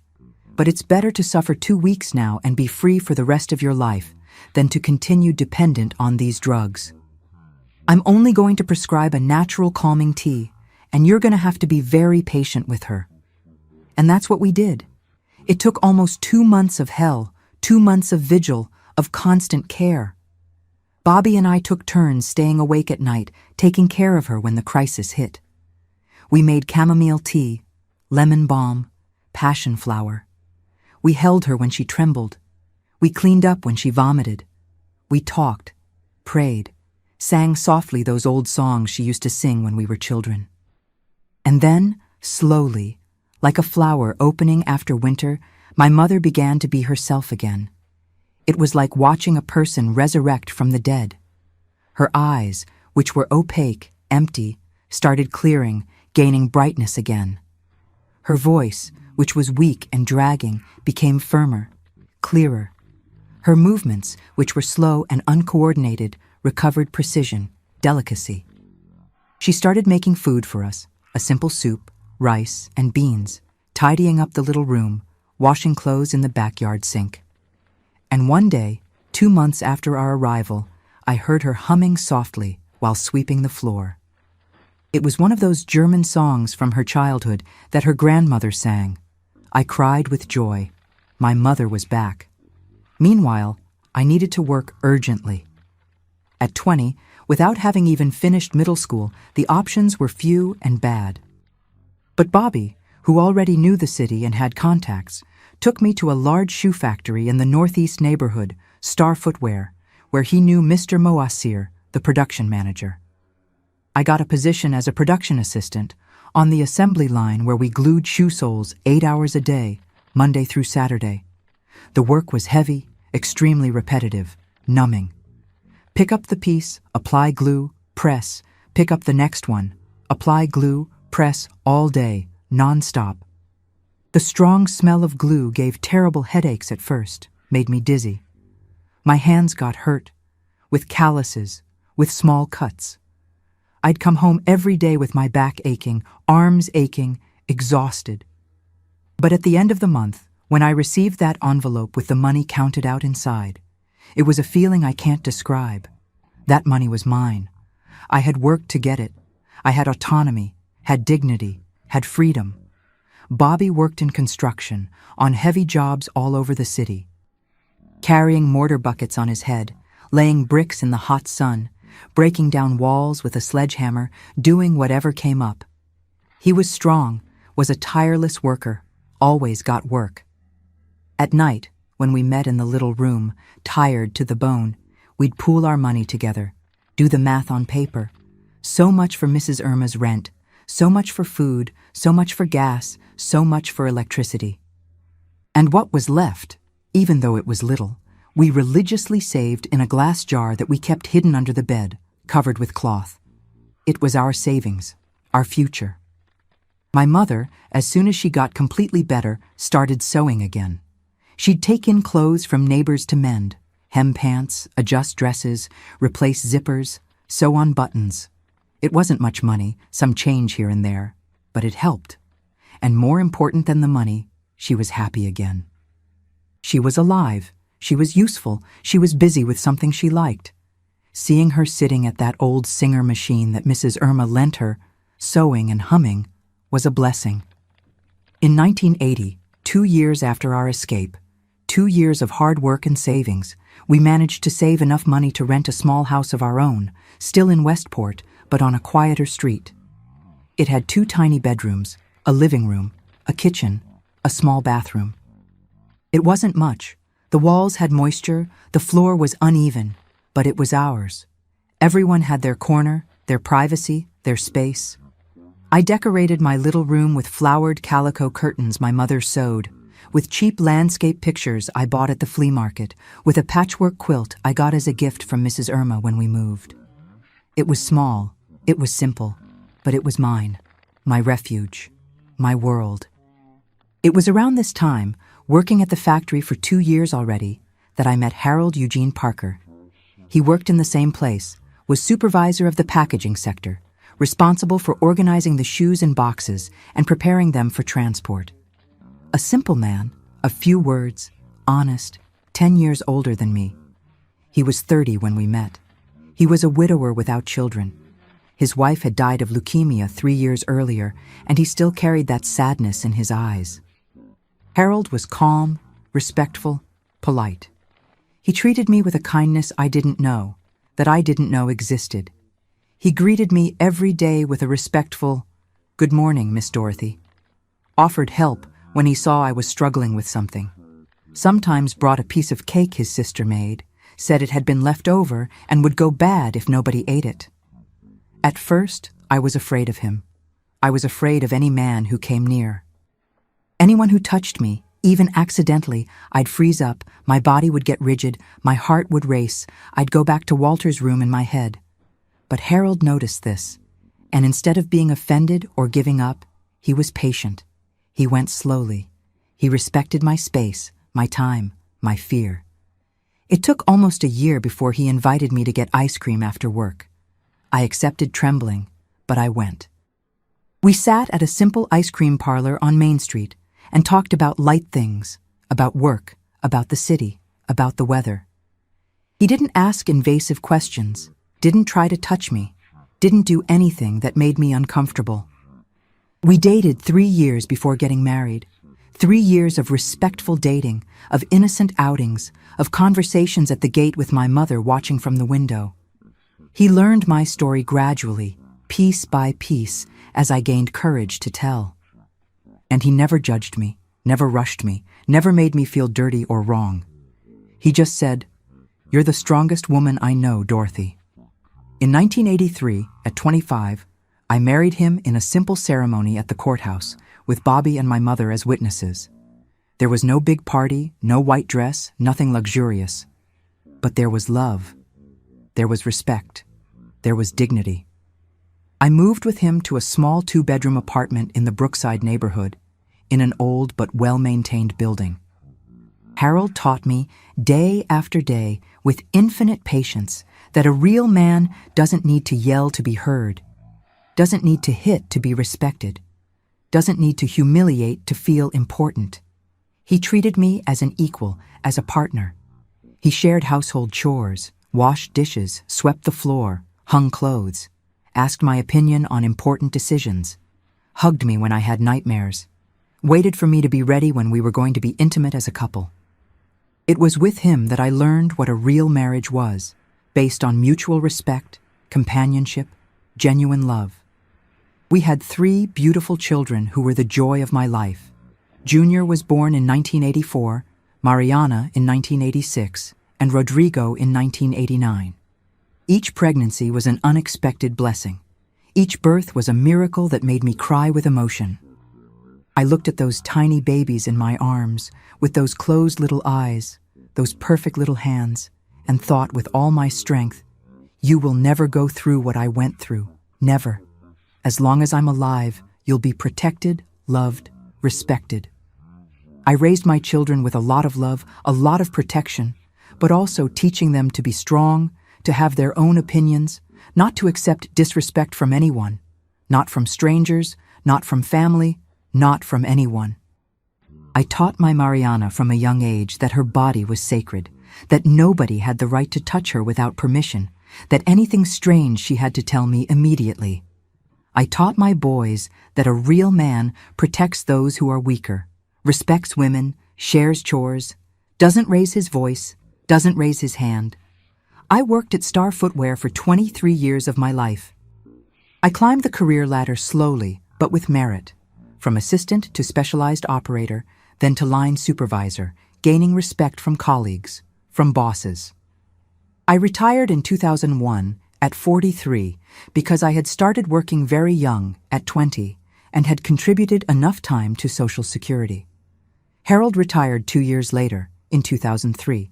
But it's better to suffer 2 weeks now and be free for the rest of your life than to continue dependent on these drugs. I'm only going to prescribe a natural calming tea, and you're going to have to be very patient with her." And that's what we did. It took almost 2 months of hell, 2 months of vigil, of constant care. Bobby and I took turns staying awake at night, taking care of her when the crisis hit. We made chamomile tea, lemon balm, passion flower. We held her when she trembled. We cleaned up when she vomited. We talked, prayed, sang softly those old songs she used to sing when we were children. And then, slowly, like a flower opening after winter, my mother began to be herself again. It was like watching a person resurrect from the dead. Her eyes, which were opaque, empty, started clearing, gaining brightness again. Her voice, which was weak and dragging, became firmer, clearer. Her movements, which were slow and uncoordinated, recovered precision, delicacy. She started making food for us, a simple soup, rice, and beans, tidying up the little room, washing clothes in the backyard sink. And one day, 2 months after our arrival, I heard her humming softly while sweeping the floor. It was one of those German songs from her childhood that her grandmother sang. I cried with joy. My mother was back. Meanwhile, I needed to work urgently. At 20, without having even finished middle school, the options were few and bad. But Bobby, who already knew the city and had contacts, took me to a large shoe factory in the northeast neighborhood, Star Footwear, where he knew Mr. Moassir, the production manager. I got a position as a production assistant on the assembly line where we glued shoe soles 8 hours a day, Monday through Saturday. The work was heavy, extremely repetitive, numbing. Pick up the piece, apply glue, press, pick up the next one, apply glue, press all day, non-stop. The strong smell of glue gave terrible headaches at first, made me dizzy. My hands got hurt, with calluses, with small cuts. I'd come home every day with my back aching, arms aching, exhausted. But at the end of the month, when I received that envelope with the money counted out inside, it was a feeling I can't describe. That money was mine. I had worked to get it. I had autonomy, had dignity, had freedom. Bobby worked in construction, on heavy jobs all over the city. Carrying mortar buckets on his head, laying bricks in the hot sun, breaking down walls with a sledgehammer, doing whatever came up. He was strong, was a tireless worker, always got work. At night, when we met in the little room, tired to the bone, we'd pool our money together, do the math on paper. So much for Mrs. Irma's rent, so much for food, so much for gas, so much for electricity. And what was left, even though it was little, we religiously saved in a glass jar that we kept hidden under the bed, covered with cloth. It was our savings, our future. My mother, as soon as she got completely better, started sewing again. She'd take in clothes from neighbors to mend, hem pants, adjust dresses, replace zippers, sew on buttons. It wasn't much money, some change here and there, but it helped. And more important than the money, she was happy again. She was alive, she was useful, she was busy with something she liked. Seeing her sitting at that old Singer machine that Mrs. Irma lent her, sewing and humming, was a blessing. In 1980, 2 years after our escape, 2 years of hard work and savings, we managed to save enough money to rent a small house of our own, still in Westport, but on a quieter street. It had 2 tiny bedrooms, a living room, a kitchen, a small bathroom. It wasn't much. The walls had moisture, the floor was uneven, but it was ours. Everyone had their corner, their privacy, their space. I decorated my little room with flowered calico curtains my mother sewed, with cheap landscape pictures I bought at the flea market, with a patchwork quilt I got as a gift from Mrs. Irma when we moved. It was small, it was simple, but it was mine, my refuge, my world. It was around this time, working at the factory for 2 years already, that I met Harold Eugene Parker. He worked in the same place, was supervisor of the packaging sector, responsible for organizing the shoes in boxes and preparing them for transport. A simple man, a few words, honest, 10 years older than me. He was 30 when we met. He was a widower without children. His wife had died of leukemia 3 years earlier, and he still carried that sadness in his eyes. Harold was calm, respectful, polite. He treated me with a kindness I didn't know, that I didn't know existed. He greeted me every day with a respectful, "Good morning, Miss Dorothy." Offered help when he saw I was struggling with something. Sometimes brought a piece of cake his sister made, said it had been left over and would go bad if nobody ate it. At first, I was afraid of him. I was afraid of any man who came near. Anyone who touched me, even accidentally, I'd freeze up, my body would get rigid, my heart would race, I'd go back to Walter's room in my head. But Harold noticed this, and instead of being offended or giving up, he was patient. He went slowly. He respected my space, my time, my fear. It took almost a year before he invited me to get ice cream after work. I accepted trembling, but I went. We sat at a simple ice cream parlor on Main Street and talked about light things, about work, about the city, about the weather. He didn't ask invasive questions, didn't try to touch me, didn't do anything that made me uncomfortable. We dated 3 years before getting married. 3 years of respectful dating, of innocent outings, of conversations at the gate with my mother watching from the window. He learned my story gradually, piece by piece, as I gained courage to tell. And he never judged me, never rushed me, never made me feel dirty or wrong. He just said, "You're the strongest woman I know, Dorothy." In 1983, at 25, I married him in a simple ceremony at the courthouse, with Bobby and my mother as witnesses. There was no big party, no white dress, nothing luxurious. But there was love. There was respect. There was dignity. I moved with him to a small 2-bedroom apartment in the Brookside neighborhood, in an old but well-maintained building. Harold taught me, day after day, with infinite patience, that a real man doesn't need to yell to be heard, doesn't need to hit to be respected, doesn't need to humiliate to feel important. He treated me as an equal, as a partner. He shared household chores, washed dishes, swept the floor, hung clothes, asked my opinion on important decisions, hugged me when I had nightmares, waited for me to be ready when we were going to be intimate as a couple. It was with him that I learned what a real marriage was, based on mutual respect, companionship, genuine love. We had 3 beautiful children who were the joy of my life. Junior was born in 1984, Mariana in 1986, and Rodrigo in 1989. Each pregnancy was an unexpected blessing. Each birth was a miracle that made me cry with emotion. I looked at those tiny babies in my arms, with those closed little eyes, those perfect little hands, and thought with all my strength, "You will never go through what I went through, never. As long as I'm alive, you'll be protected, loved, respected." I raised my children with a lot of love, a lot of protection, but also teaching them to be strong, to have their own opinions, not to accept disrespect from anyone, not from strangers, not from family, not from anyone. I taught my Mariana from a young age that her body was sacred, that nobody had the right to touch her without permission, that anything strange she had to tell me immediately. I taught my boys that a real man protects those who are weaker, respects women, shares chores, Doesn't raise his voice, doesn't raise his hand. I worked at Star Footwear for 23 years of my life. I climbed the career ladder slowly, but with merit. From assistant to specialized operator, then to line supervisor, gaining respect from colleagues, from bosses. I retired in 2001 at 43 because I had started working very young, at 20, and had contributed enough time to Social Security. Harold retired 2 years later, in 2003,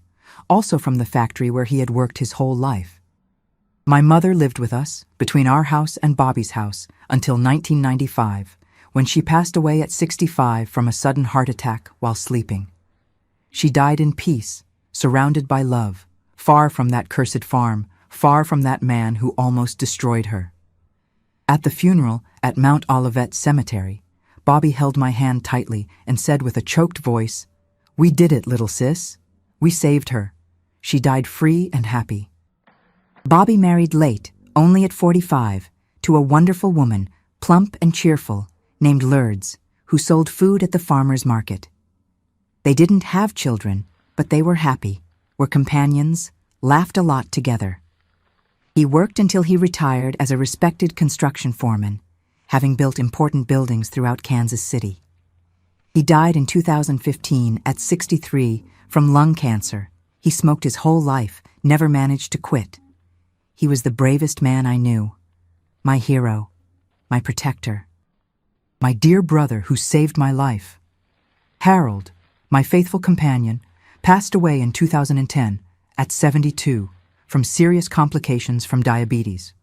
also from the factory where he had worked his whole life. My mother lived with us, between our house and Bobby's house, until 1995, when she passed away at 65 from a sudden heart attack while sleeping. She died in peace, surrounded by love, far from that cursed farm, far from that man who almost destroyed her. At the funeral at Mount Olivet Cemetery, Bobby held my hand tightly and said with a choked voice, "We did it, little sis. We saved her. She died free and happy." Bobby married late, only at 45, to a wonderful woman, plump and cheerful, named Lourdes, who sold food at the farmer's market. They didn't have children, but they were happy, were companions, laughed a lot together. He worked until he retired as a respected construction foreman, having built important buildings throughout Kansas City. He died in 2015 at 63 from lung cancer. He smoked his whole life, never managed to quit. He was the bravest man I knew, my hero, my protector, my dear brother who saved my life. Harold, my faithful companion, passed away in 2010 at 72 from serious complications from diabetes.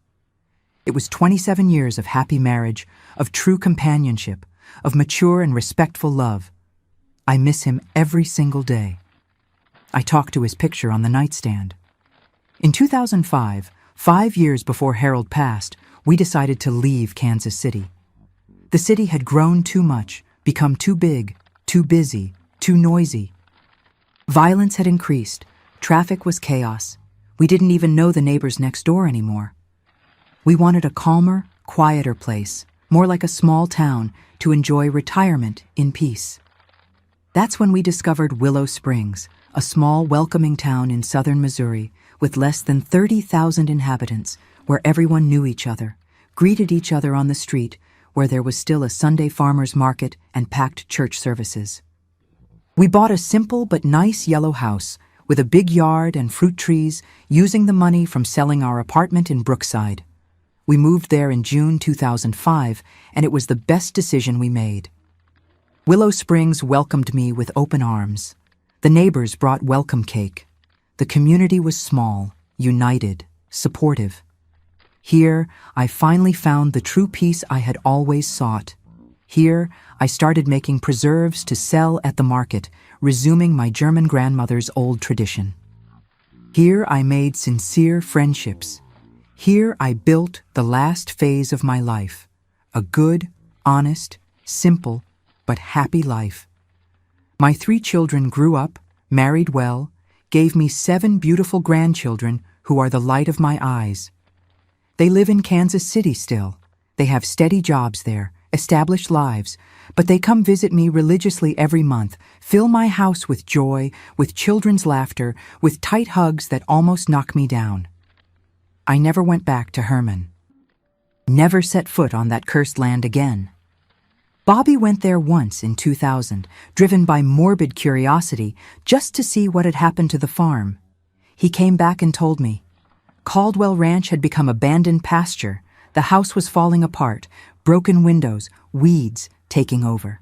It was 27 years of happy marriage, of true companionship, of mature and respectful love. I miss him every single day. I talk to his picture on the nightstand. In 2005, 5 years before Harold passed, we decided to leave Kansas City. The city had grown too much, become too big, too busy, too noisy. Violence had increased. Traffic was chaos. We didn't even know the neighbors next door anymore. We wanted a calmer, quieter place, more like a small town, to enjoy retirement in peace. That's when we discovered Willow Springs, a small, welcoming town in southern Missouri with less than 30,000 inhabitants, where everyone knew each other, greeted each other on the street, where there was still a Sunday farmers market and packed church services. We bought a simple but nice yellow house with a big yard and fruit trees, using the money from selling our apartment in Brookside. We moved there in June 2005, and it was the best decision we made. Willow Springs welcomed me with open arms. The neighbors brought welcome cake. The community was small, united, supportive. Here, I finally found the true peace I had always sought. Here, I started making preserves to sell at the market, resuming my German grandmother's old tradition. Here, I made sincere friendships. Here, I built the last phase of my life, a good, honest, simple, but happy life. My 3 children grew up, married well, gave me 7 beautiful grandchildren who are the light of my eyes. They live in Kansas City still. They have steady jobs there, established lives, but they come visit me religiously every month, fill my house with joy, with children's laughter, with tight hugs that almost knock me down. I never went back to Herman. Never set foot on that cursed land again. Bobby went there once in 2000, driven by morbid curiosity, just to see what had happened to the farm. He came back and told me. Caldwell Ranch had become abandoned pasture. The house was falling apart, broken windows, weeds taking over.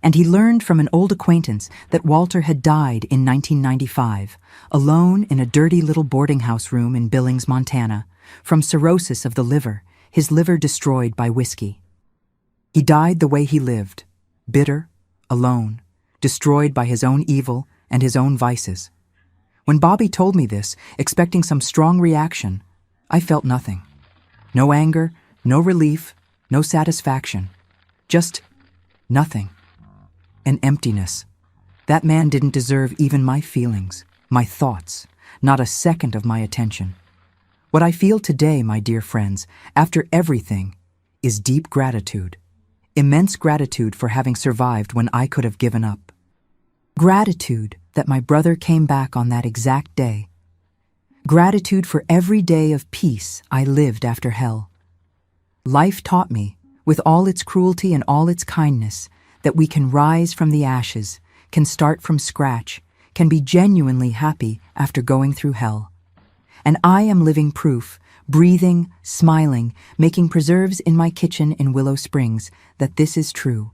And he learned from an old acquaintance that Walter had died in 1995, alone in a dirty little boarding house room in Billings, Montana, from cirrhosis of the liver, his liver destroyed by whiskey. He died the way he lived, bitter, alone, destroyed by his own evil and his own vices. When Bobby told me this, expecting some strong reaction, I felt nothing. No anger, no relief, no satisfaction. Just nothing. An emptiness. That man didn't deserve even my feelings, my thoughts, not a second of my attention. What I feel today, my dear friends, after everything, is deep gratitude. Immense gratitude for having survived when I could have given up. Gratitude that my brother came back on that exact day. Gratitude for every day of peace I lived after hell. Life taught me, with all its cruelty and all its kindness, that we can rise from the ashes, can start from scratch, can be genuinely happy after going through hell. And I am living proof, breathing, smiling, making preserves in my kitchen in Willow Springs, that this is true.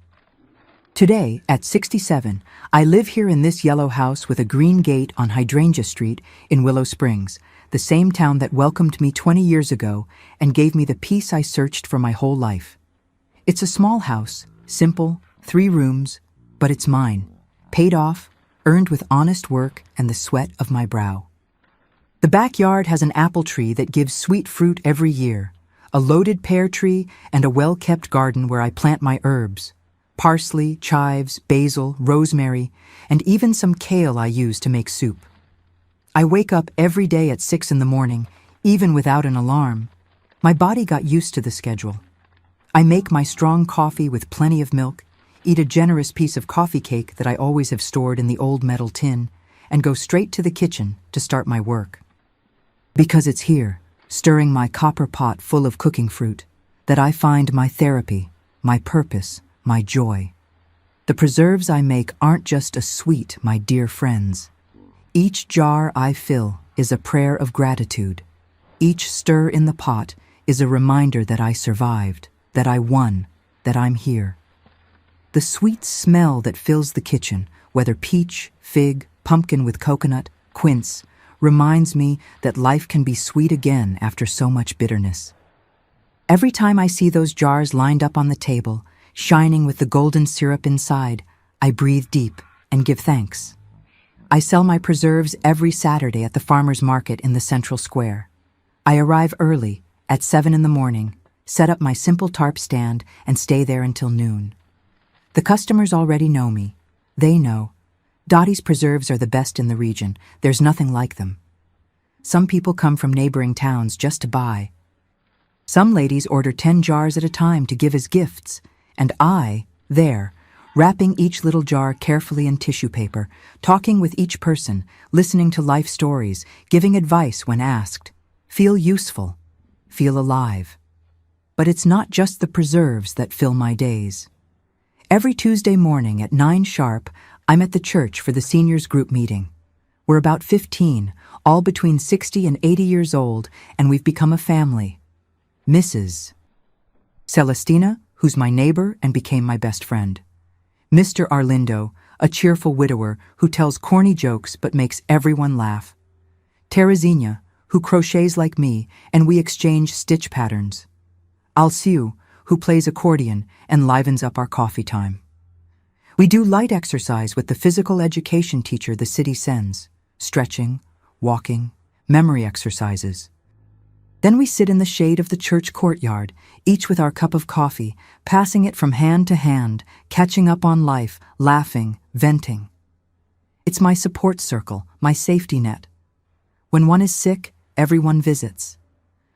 Today, at 67, I live here in this yellow house with a green gate on Hydrangea Street in Willow Springs, the same town that welcomed me 20 years ago and gave me the peace I searched for my whole life. It's a small house, simple, 3 rooms, but it's mine, paid off, earned with honest work and the sweat of my brow. The backyard has an apple tree that gives sweet fruit every year, a loaded pear tree, and a well-kept garden where I plant my herbs: parsley, chives, basil, rosemary, and even some kale I use to make soup. I wake up every day at 6 in the morning, even without an alarm. My body got used to the schedule. I make my strong coffee with plenty of milk, eat a generous piece of coffee cake that I always have stored in the old metal tin, and go straight to the kitchen to start my work. Because it's here, stirring my copper pot full of cooking fruit, that I find my therapy, my purpose, my joy. The preserves I make aren't just a sweet, my dear friends. Each jar I fill is a prayer of gratitude. Each stir in the pot is a reminder that I survived, that I won, that I'm here. The sweet smell that fills the kitchen, whether peach, fig, pumpkin with coconut, quince, reminds me that life can be sweet again after so much bitterness. Every time I see those jars lined up on the table, shining with the golden syrup inside, I breathe deep and give thanks. I sell my preserves every Saturday at the farmer's market in the central square. I arrive early, at 7 in the morning, set up my simple tarp stand, and stay there until noon. The customers already know me. They know. Dottie's preserves are the best in the region. There's nothing like them. Some people come from neighboring towns just to buy. Some ladies order 10 jars at a time to give as gifts, and I, there, wrapping each little jar carefully in tissue paper, talking with each person, listening to life stories, giving advice when asked. Feel useful. Feel alive. But it's not just the preserves that fill my days. Every Tuesday morning at 9 sharp, I'm at the church for the seniors group meeting. We're about 15, all between 60 and 80 years old, and we've become a family. Mrs. Celestina, who's my neighbor and became my best friend. Mr. Arlindo, a cheerful widower who tells corny jokes but makes everyone laugh. Teresina, who crochets like me, and we exchange stitch patterns. Alciu, who plays accordion and livens up our coffee time. We do light exercise with the physical education teacher the city sends, stretching, walking, memory exercises. Then we sit in the shade of the church courtyard, each with our cup of coffee, passing it from hand to hand, catching up on life, laughing, venting. It's my support circle, my safety net. When one is sick, everyone visits.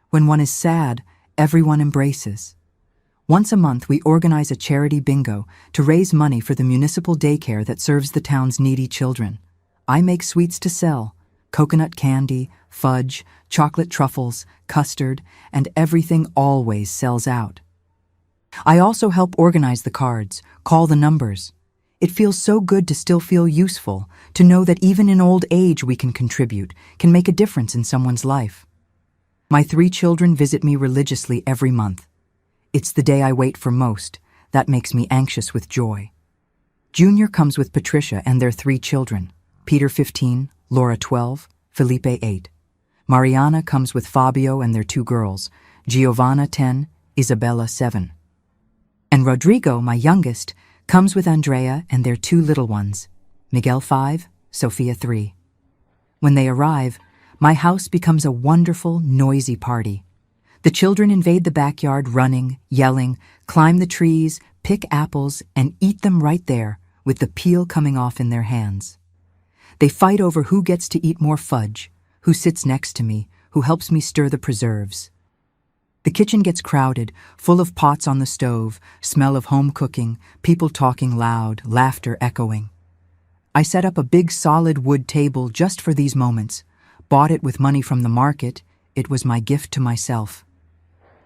When one is sad, everyone embraces. Once a month, we organize a charity bingo to raise money for the municipal daycare that serves the town's needy children. I make sweets to sell: coconut candy, fudge, chocolate truffles, custard, and everything always sells out. I also help organize the cards, call the numbers. It feels so good to still feel useful, to know that even in old age we can contribute, can make a difference in someone's life. My 3 children visit me religiously every month. It's the day I wait for most. That makes me anxious with joy. Junior comes with Patricia and their 3 children, Peter 15, Laura 12, Felipe 8. Mariana comes with Fabio and their 2 girls, Giovanna 10, Isabella 7. And Rodrigo, my youngest, comes with Andrea and their 2 little ones, Miguel 5, Sophia 3. When they arrive, my house becomes a wonderful, noisy party. The children invade the backyard running, yelling, climb the trees, pick apples, and eat them right there, with the peel coming off in their hands. They fight over who gets to eat more fudge, who sits next to me, who helps me stir the preserves. The kitchen gets crowded, full of pots on the stove, smell of home cooking, people talking loud, laughter echoing. I set up a big solid wood table just for these moments, bought it with money from the market. It was my gift to myself.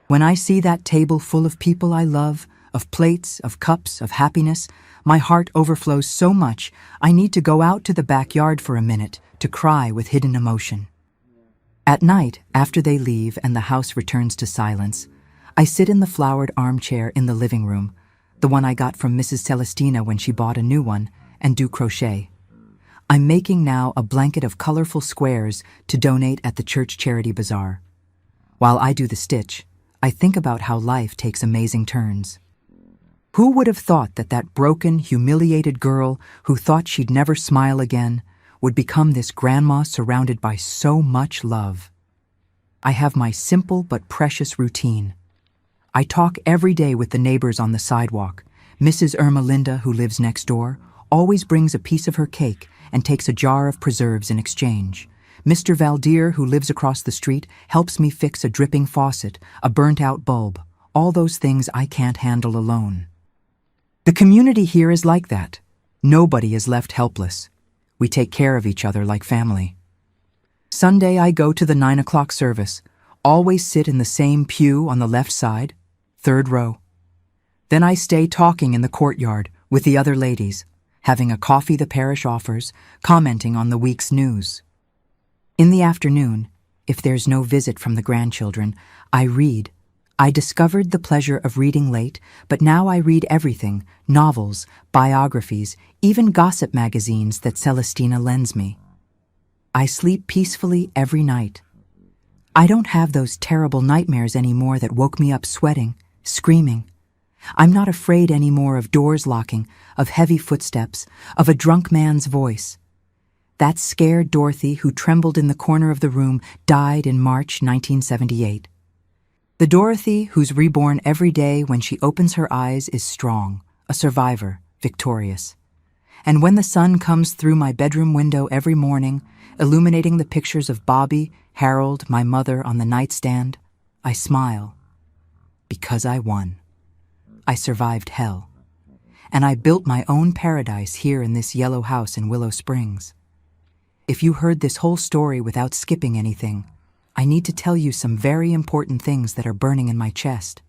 When I see that table full of people I love, of plates, of cups, of happiness, my heart overflows so much I need to go out to the backyard for a minute to cry with hidden emotion. At night, after they leave and the house returns to silence, I sit in the flowered armchair in the living room, the one I got from Mrs. Celestina when she bought a new one, and do crochet. I'm making now a blanket of colorful squares to donate at the church charity bazaar. While I do the stitch, I think about how life takes amazing turns. Who would have thought that that broken, humiliated girl who thought she'd never smile again would become this grandma surrounded by so much love? I have my simple but precious routine. I talk every day with the neighbors on the sidewalk. Mrs. Ermelinda, who lives next door, always brings a piece of her cake and takes a jar of preserves in exchange. Mr. Valdir, who lives across the street, helps me fix a dripping faucet, a burnt-out bulb, all those things I can't handle alone. The community here is like that. Nobody is left helpless. We take care of each other like family. Sunday I go to the 9 o'clock service, always sit in the same pew on the left side, third row. Then I stay talking in the courtyard with the other ladies, having a coffee the parish offers, commenting on the week's news. In the afternoon, if there's no visit from the grandchildren, I read. I discovered the pleasure of reading late, but now I read everything, novels, biographies, even gossip magazines that Celestina lends me. I sleep peacefully every night. I don't have those terrible nightmares anymore that woke me up sweating, screaming. I'm not afraid anymore of doors locking, of heavy footsteps, of a drunk man's voice. That scared Dorothy who trembled in the corner of the room died in March 1978. The Dorothy who's reborn every day when she opens her eyes is strong, a survivor, victorious. And when the sun comes through my bedroom window every morning, illuminating the pictures of Bobby, Harold, my mother on the nightstand, I smile. Because I won. I survived hell. And I built my own paradise here in this yellow house in Willow Springs. If you heard this whole story without skipping anything, I need to tell you some very important things that are burning in my chest.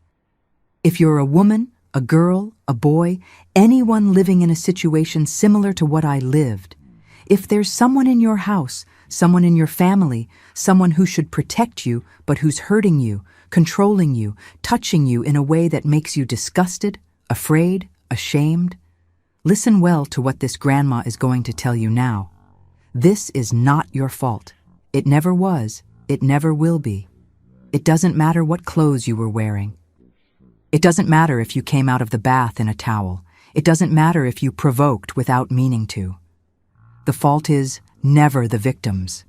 If you're a woman, a girl, a boy, anyone living in a situation similar to what I lived, if there's someone in your house, someone in your family, someone who should protect you but who's hurting you, controlling you, touching you in a way that makes you disgusted, afraid, ashamed, listen well to what this grandma is going to tell you now. This is not your fault. It never was. It never will be. It doesn't matter what clothes you were wearing. It doesn't matter if you came out of the bath in a towel. It doesn't matter if you provoked without meaning to. The fault is never the victim's.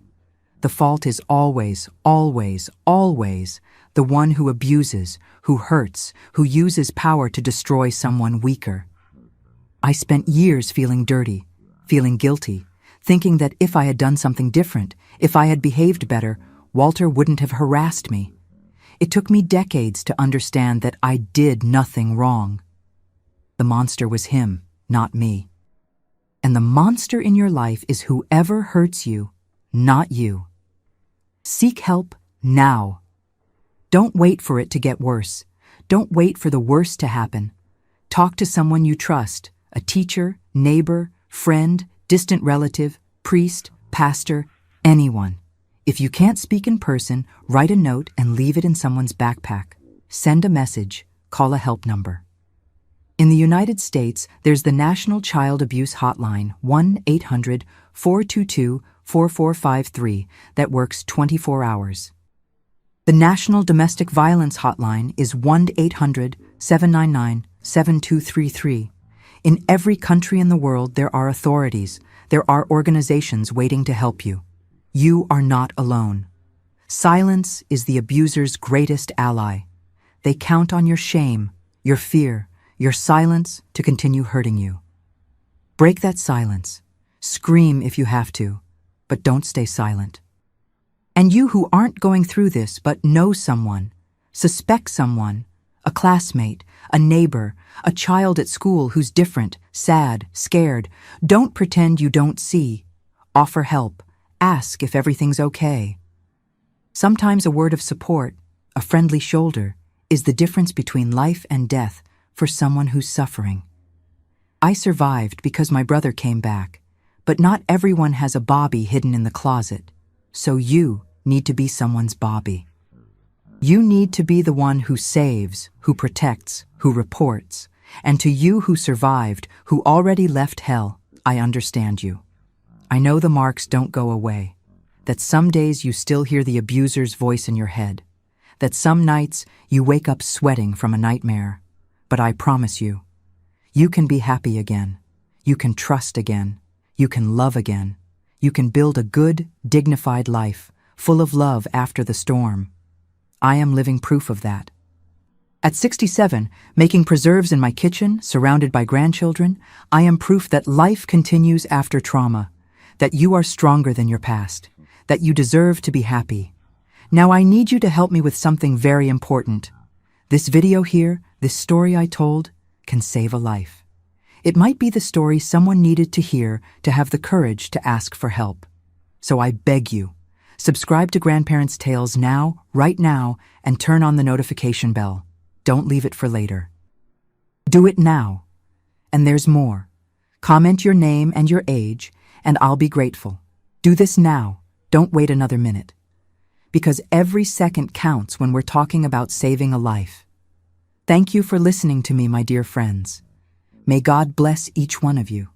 The fault is always, always, always the one who abuses, who hurts, who uses power to destroy someone weaker. I spent years feeling dirty, feeling guilty, thinking that if I had done something different, if I had behaved better, Walter wouldn't have harassed me. It took me decades to understand that I did nothing wrong. The monster was him, not me. And the monster in your life is whoever hurts you, not you. Seek help now. Don't wait for it to get worse. Don't wait for the worst to happen. Talk to someone you trust, a teacher, neighbor, friend, distant relative, priest, pastor, anyone. If you can't speak in person, write a note and leave it in someone's backpack. Send a message, call a help number. In the United States, there's the National Child Abuse Hotline, 1-800-422-4453, that works 24 hours. The National Domestic Violence Hotline is 1-800-799-7233. In every country in the world, there are authorities. There are organizations waiting to help you. You are not alone. Silence is the abuser's greatest ally. They count on your shame, your fear, your silence to continue hurting you. Break that silence. Scream if you have to, but don't stay silent. And you who aren't going through this but know someone, suspect someone, a classmate, a neighbor, a child at school who's different, sad, scared. Don't pretend you don't see. Offer help. Ask if everything's okay. Sometimes a word of support, a friendly shoulder, is the difference between life and death for someone who's suffering. I survived because my brother came back, but not everyone has a Bobby hidden in the closet, so you need to be someone's Bobby. You need to be the one who saves, who protects, who reports. And to you who survived, who already left hell, I understand you. I know the marks don't go away, that some days you still hear the abuser's voice in your head, that some nights you wake up sweating from a nightmare. But I promise you, you can be happy again. You can trust again. You can love again. You can build a good, dignified life, full of love after the storm. I am living proof of that. At 67, making preserves in my kitchen, surrounded by grandchildren, I am proof that life continues after trauma, that you are stronger than your past, that you deserve to be happy. Now I need you to help me with something very important. This video here, this story I told, can save a life. It might be the story someone needed to hear to have the courage to ask for help. So I beg you, subscribe to Grandparents' Tales now, right now, and turn on the notification bell. Don't leave it for later. Do it now. And there's more. Comment your name and your age, and I'll be grateful. Do this now. Don't wait another minute. Because every second counts when we're talking about saving a life. Thank you for listening to me, my dear friends. May God bless each one of you.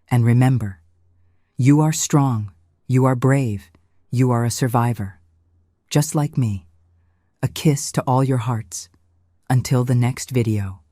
And remember, you are strong, you are brave, you are a survivor. Just like me. A kiss to all your hearts. Until the next video.